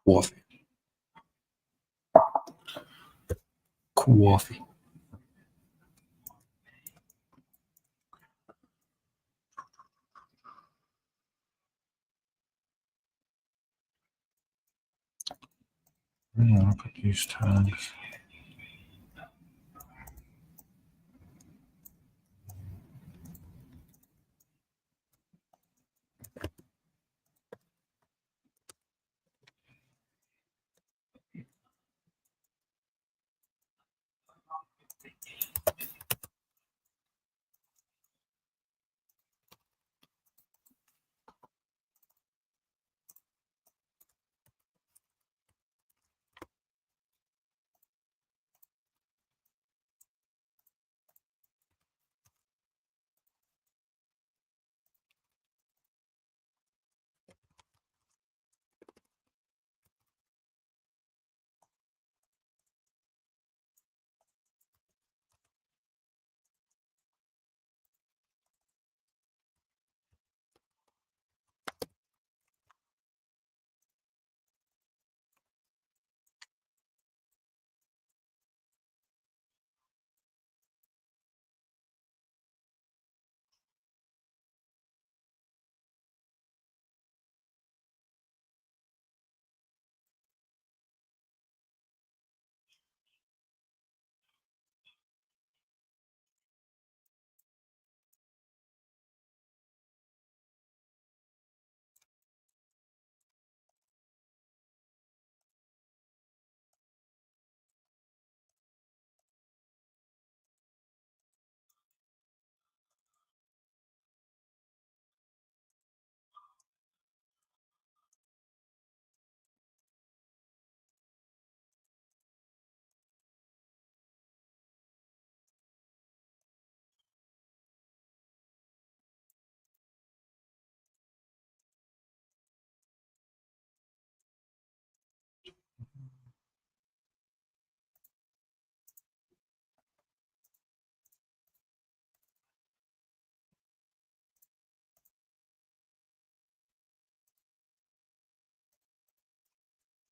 Coffee. Coffee. Look at these tags.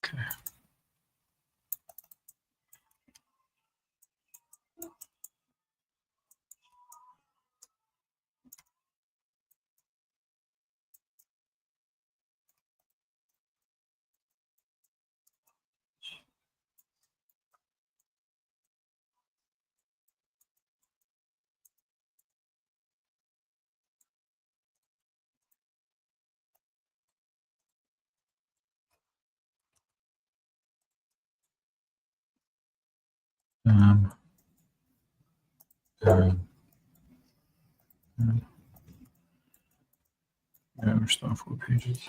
Okay. Um, yeah, we're still on 4 pages.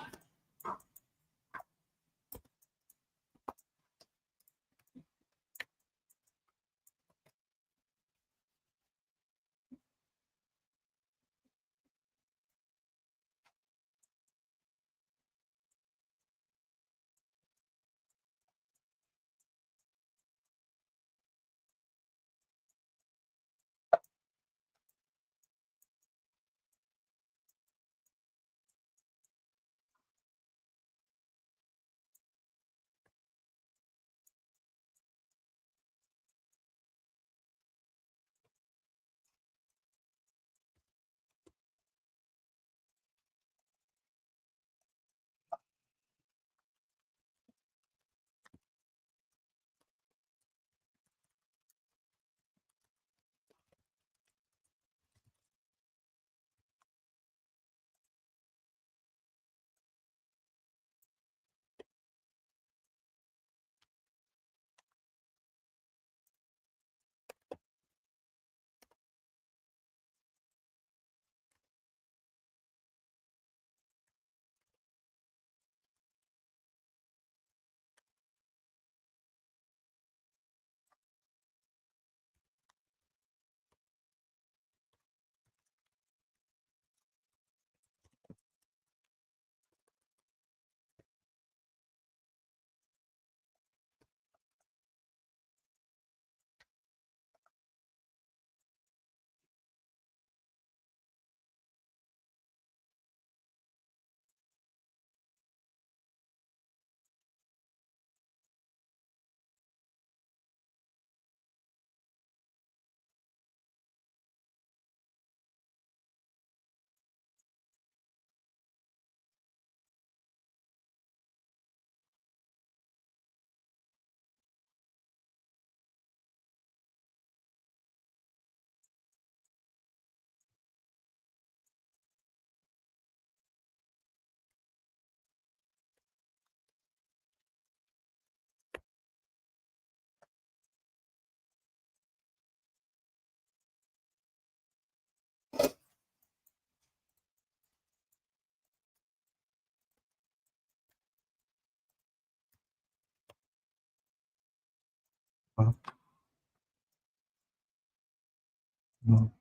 No.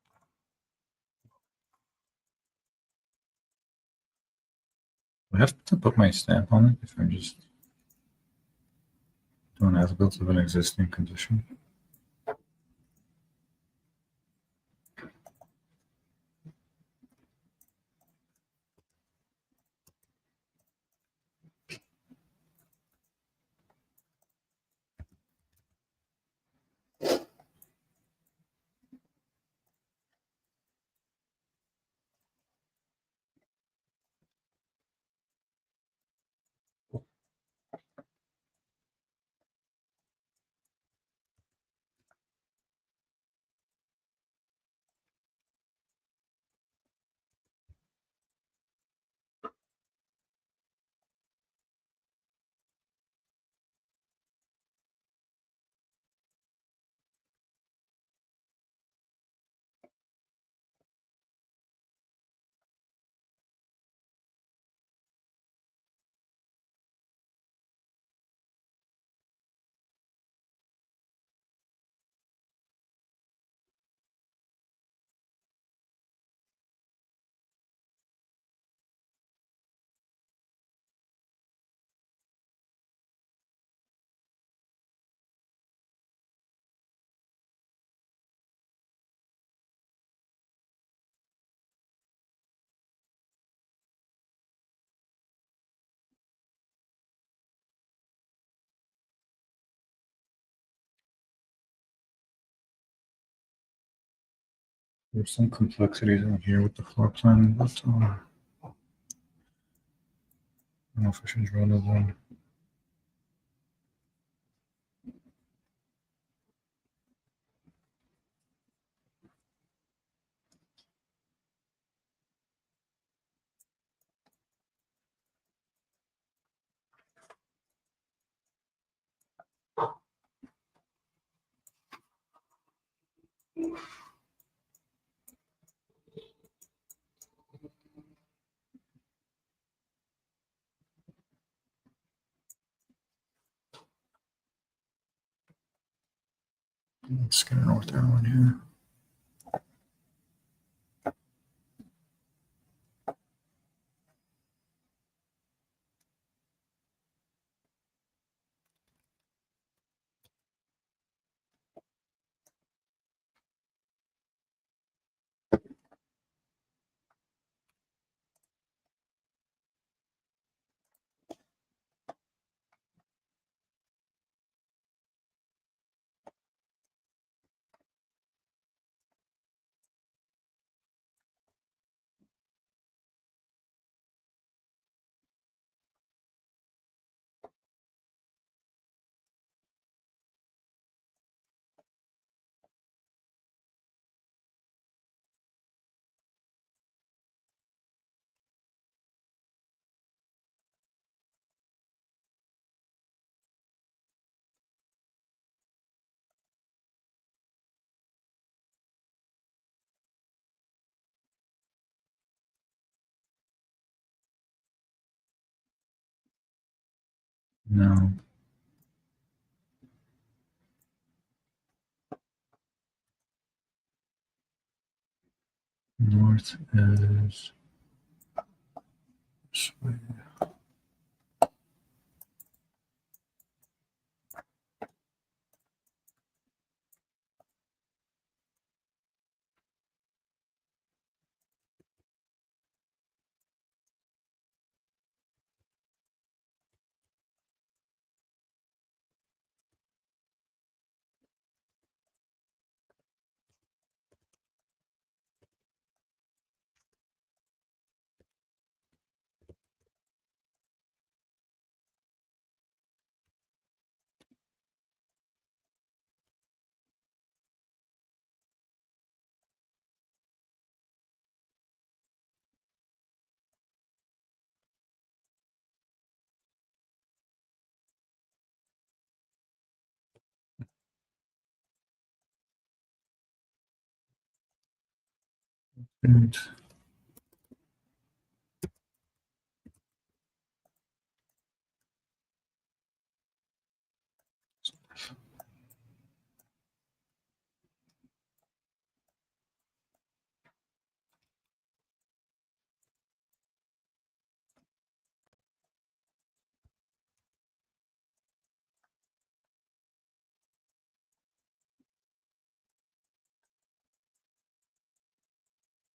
I have to put my stamp on it if I'm just doing as built of an existing condition. There's some complexities in here with the floor plan, but I don't know if I should draw another one. Let's get a north arrow in here. Now, north is this way.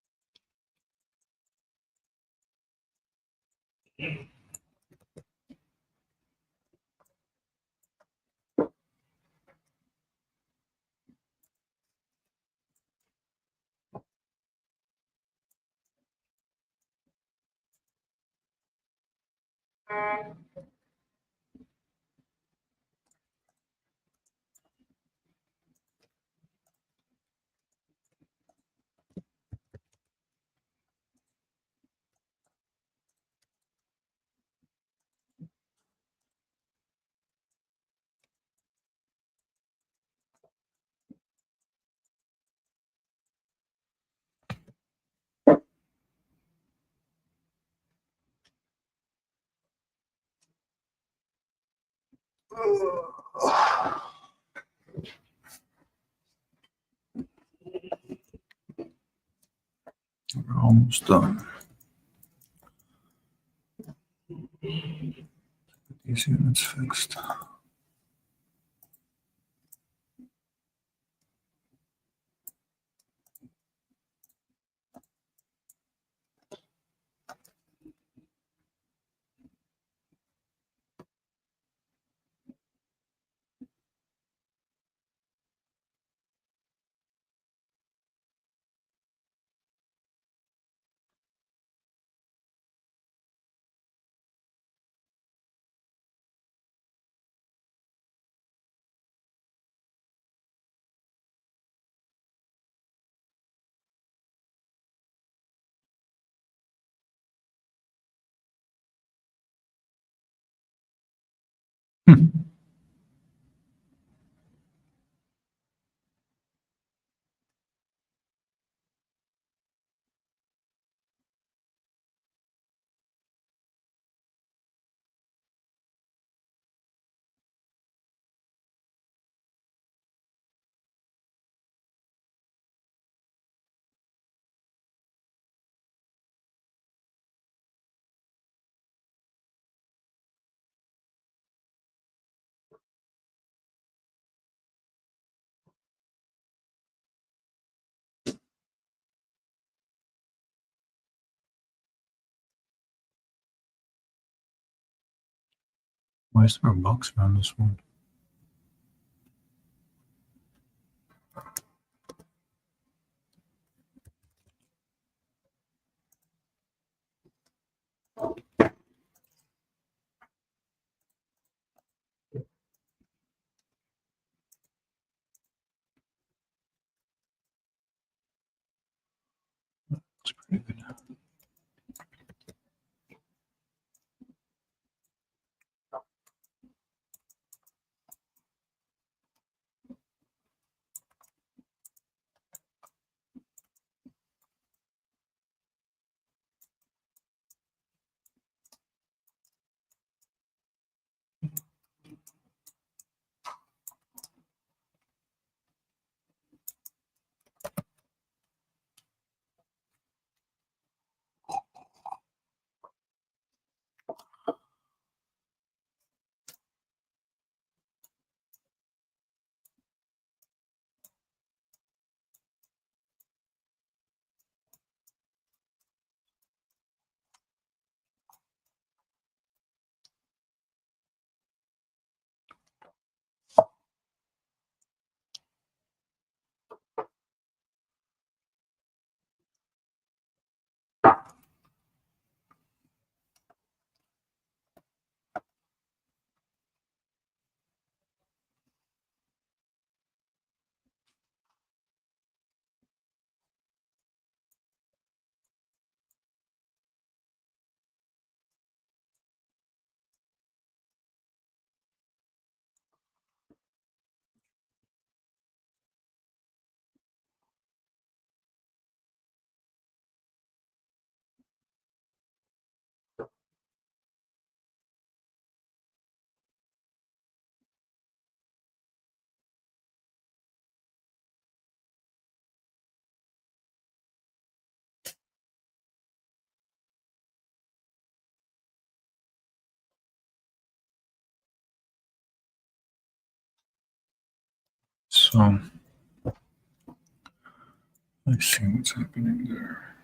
And we're almost done. These units fixed. Why is there a box around this one? It's pretty good. So let's see what's happening there.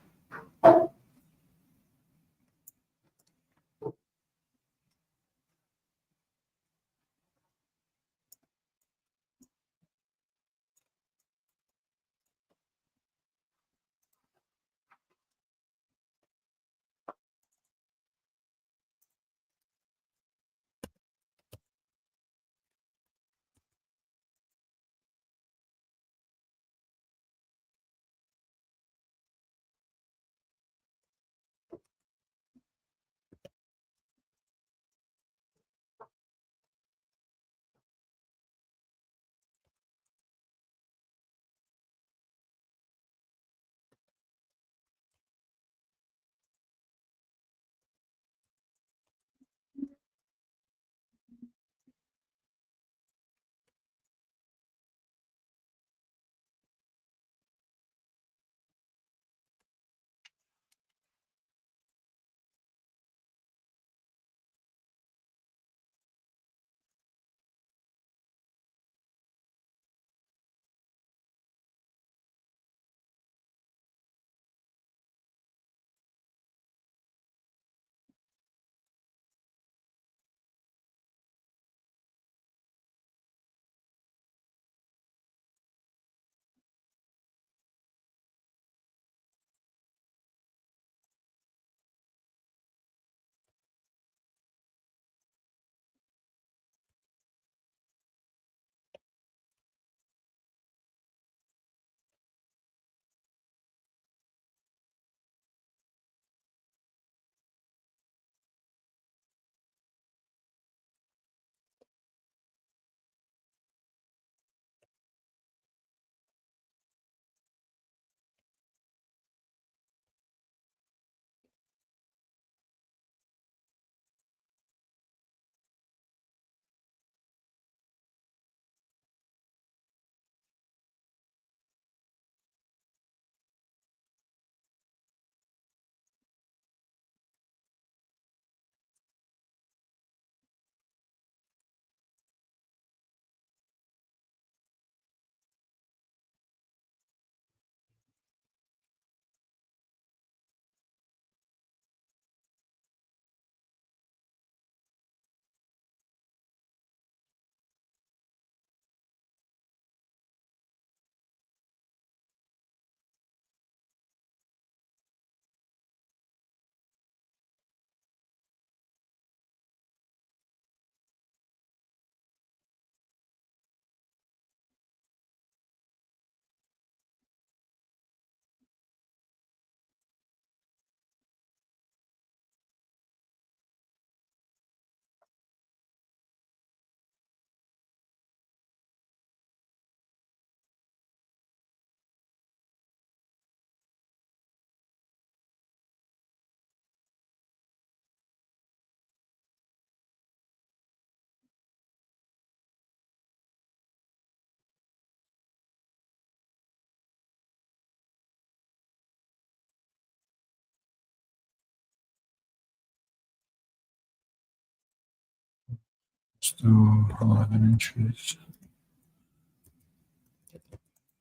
Let's do 11 inches.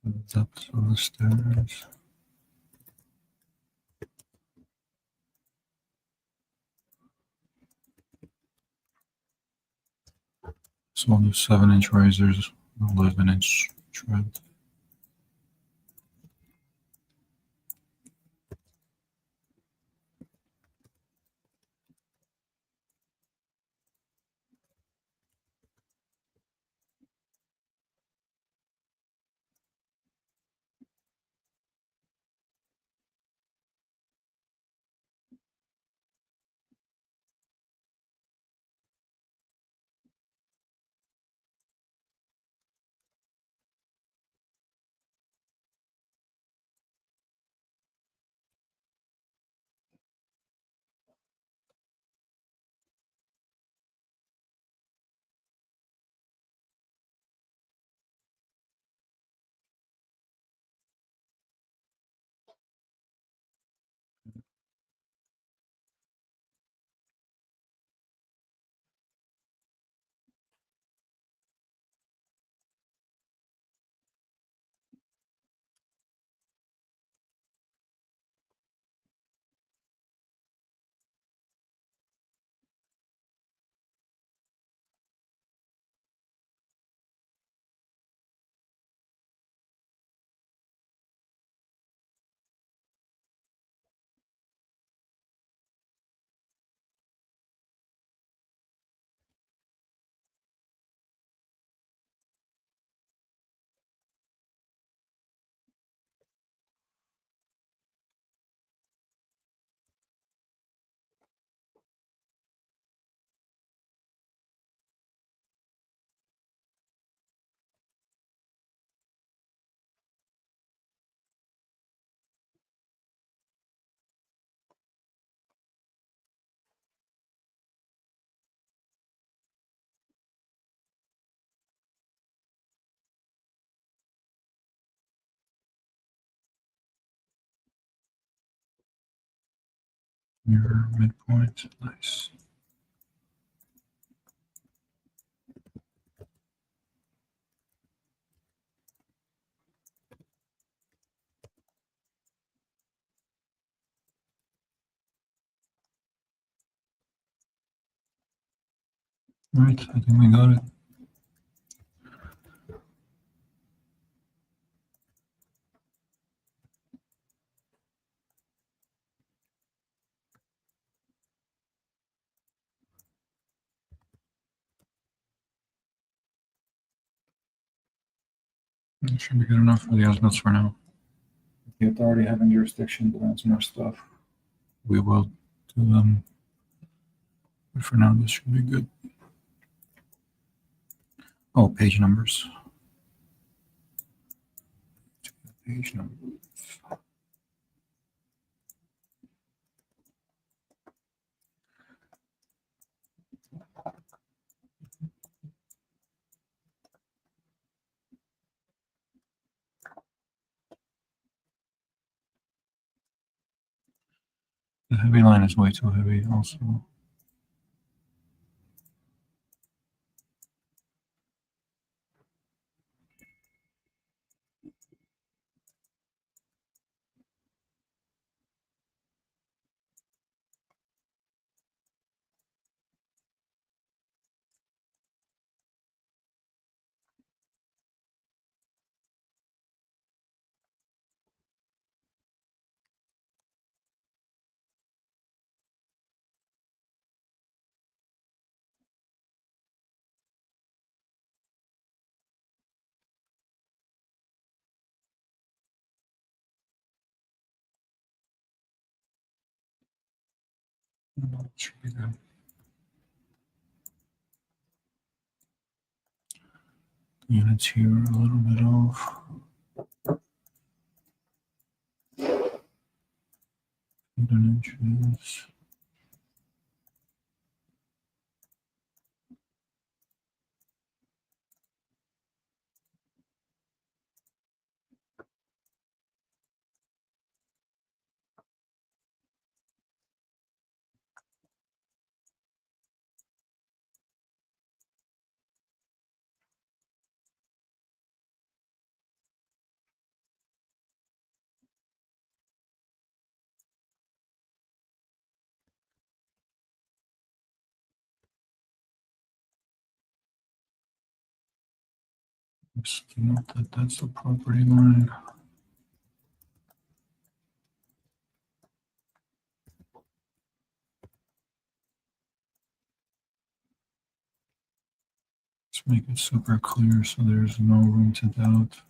The depth of the stairs. So we'll do 7-inch risers, 11-inch tread. Mirror midpoint, nice. All right, I think we got it. That should be good enough for the as-bills for now. If the authority having jurisdiction to add some more stuff, we will do them. But for now, this should be good. Oh, page numbers. Page numbers. The heavy line is way too heavy also. That should be good. Units here are a little bit off. 8 inches. Just note that that's the property line. Let's make it super clear so there's no room to doubt.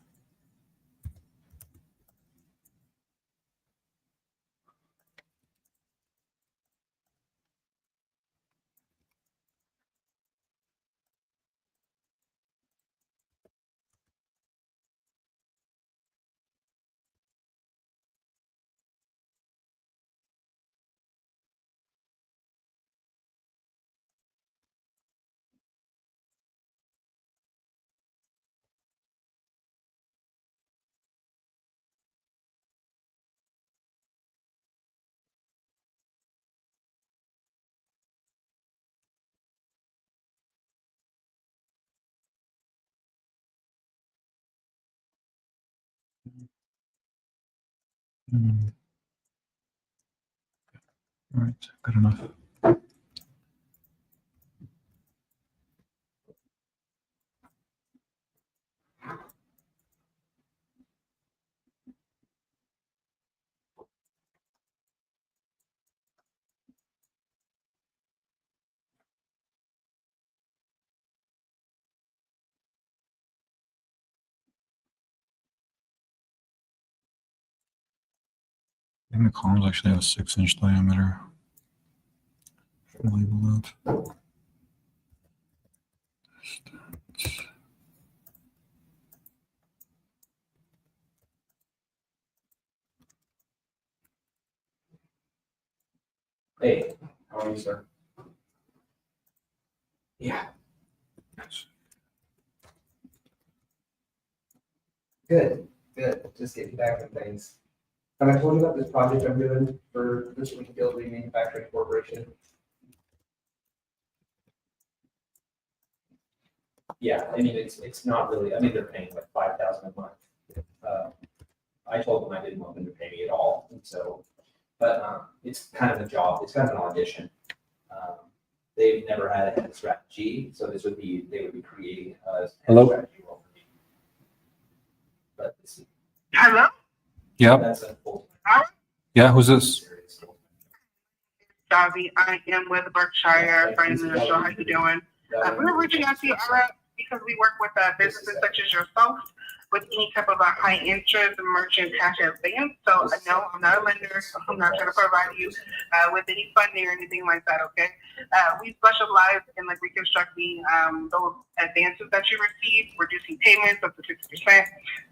Hmm. All right, good enough. I think the columns actually have a 6-inch diameter. Label that. Hey, how are you, sir? Yeah, good, good. Just getting back on things. Have I told you about this project I'm doing for the Springfield Remanufacturing Corporation? Yeah, I mean, it's not really, I mean, they're paying like 5,000 a month. I told them I didn't want them to pay me at all, and so, but it's kind of a job, it's kind of an audition. They've never had a head of strategy, so this would be, they would be creating a head of Hello? strategy role for me. But this is, Hello? Yep. that's a full. Yeah, who's this? Javi, I am with Berkshire Financial. How you doing? We're reaching out to you because we work with businesses such as yourself with any type of a high interest merchant cash advance. So no, I'm not a lender. I'm not trying to provide you with any funding or anything like that. Okay. We specialize in like reconstructing those advances that you receive, reducing payments up to 60%.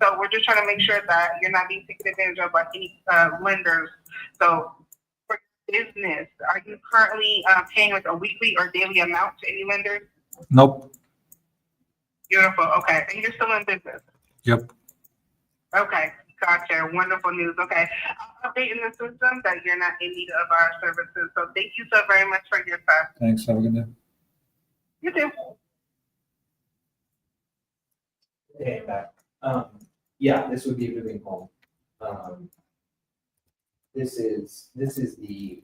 So we're just trying to make sure that you're not being taken advantage of by any lenders. So for business, are you currently paying like a weekly or daily amount to any lenders? Nope. Beautiful. Okay. And you're still in business? Yep. Okay. Gotcha. Wonderful news. Okay. I'll update in the system that you're not in need of our services. So thank you so very much for your time. Thanks. Have a good day. You too. Hey, I'm back. Yeah, this would be a moving home. This is the,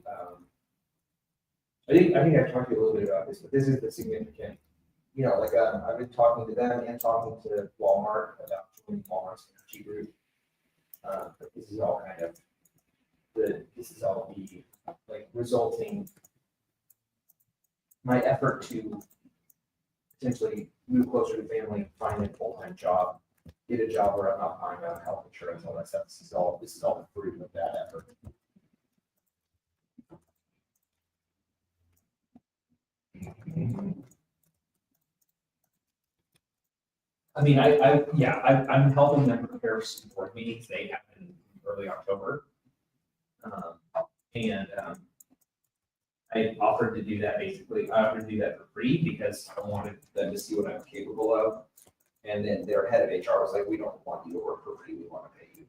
I think I've talked to you a little bit about this, but this is the significant, you know, like, I've been talking to them and talking to Walmart about joining Walmart's energy group. But this is all kind of this is all the, like, resulting, my effort to potentially move closer to family, find a full-time job, get a job where I'm not buying out health insurance, all that stuff. This is all the fruit of that effort. I mean, I'm helping them prepare for some board meetings. They happen in early October. I offered to do that basically. I offered to do that for free because I wanted them to see what I'm capable of. And then their head of HR was like, "We don't want you to work for free. We want to pay you."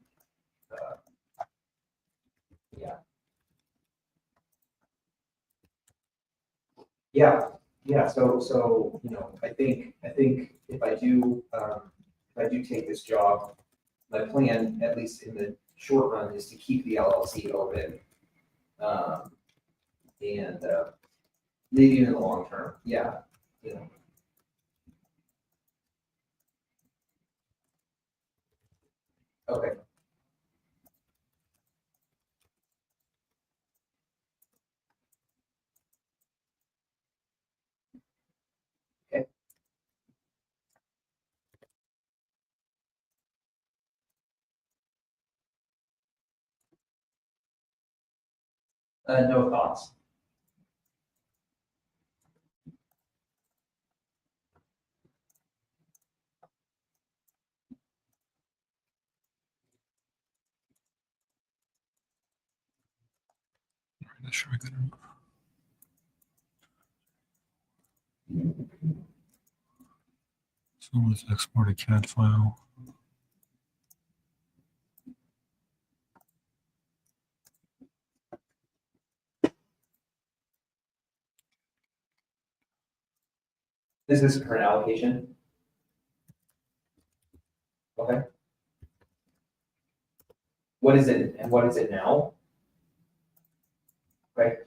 Yeah. So you know, I think if I do take this job, my plan, at least in the short run, is to keep the LLC open. And maybe in the long term, yeah, you know. Okay. Okay. No thoughts. Not sure I got it. So let's export a CAD file. This is current allocation. Okay. What is it and what is it now? Okay.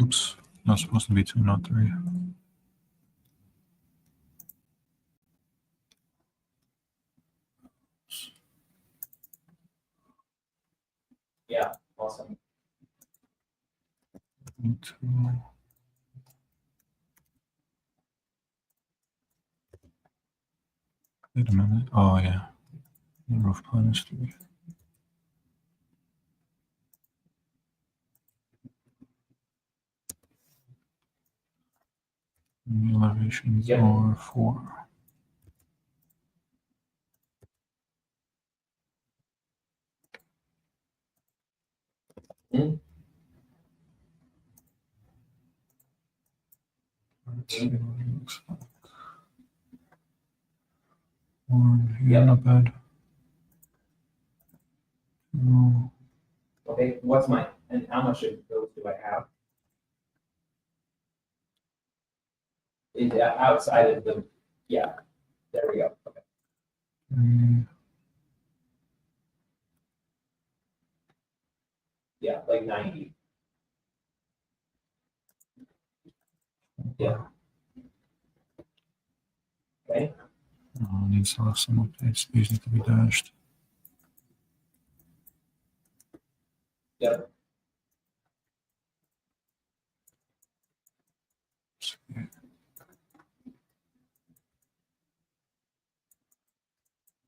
Oops, not supposed to be 2, not 3. Yeah, awesome. 2. Wait a minute. Oh, yeah. The roof plan is 3. And the elevations Yep. are 4. Hmm. Let's see what it looks like. 1, yeah, Yep. not bad. 2. Okay, what's mine and how much of those do I have? Is that outside of the, yeah, there we go. Okay. 3. Yeah, like 90. Yeah. Okay. Needs to have some updates. These need to be dashed. Yep.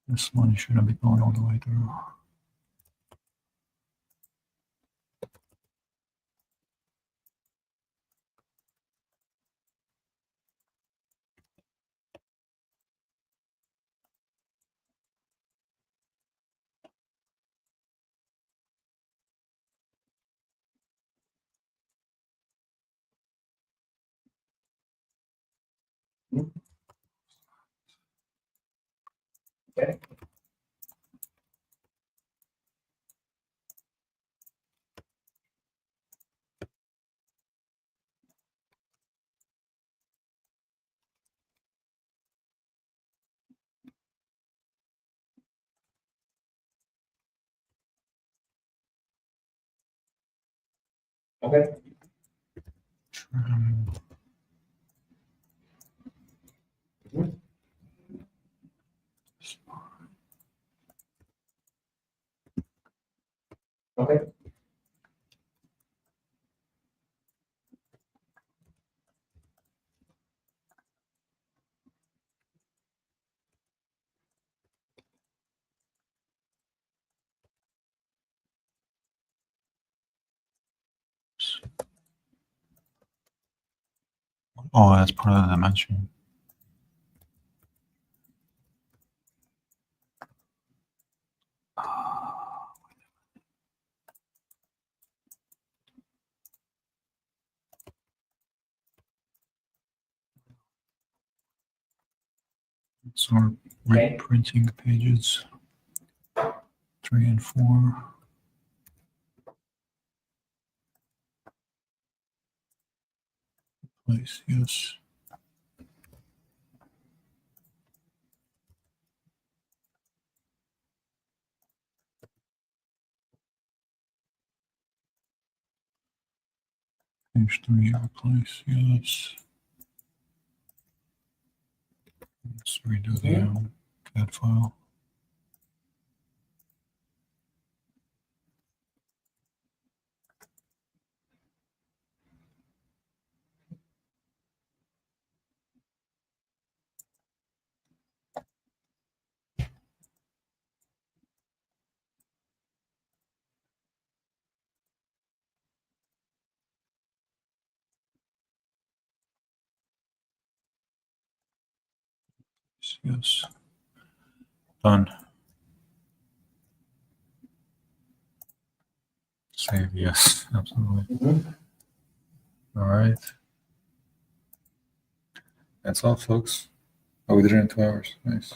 This one shouldn't be going all the way through. Okay. Okay. Trim. Mhm. Okay. Oh, that's part of the dimension. So our Okay. reprinting pages 3 and 4. Place, yes. Page 3, replace, yes. Let's redo the CAD file. Yes. Done. Save, yes, absolutely. All right. That's all, folks. Oh, we did it in 2 hours. Nice.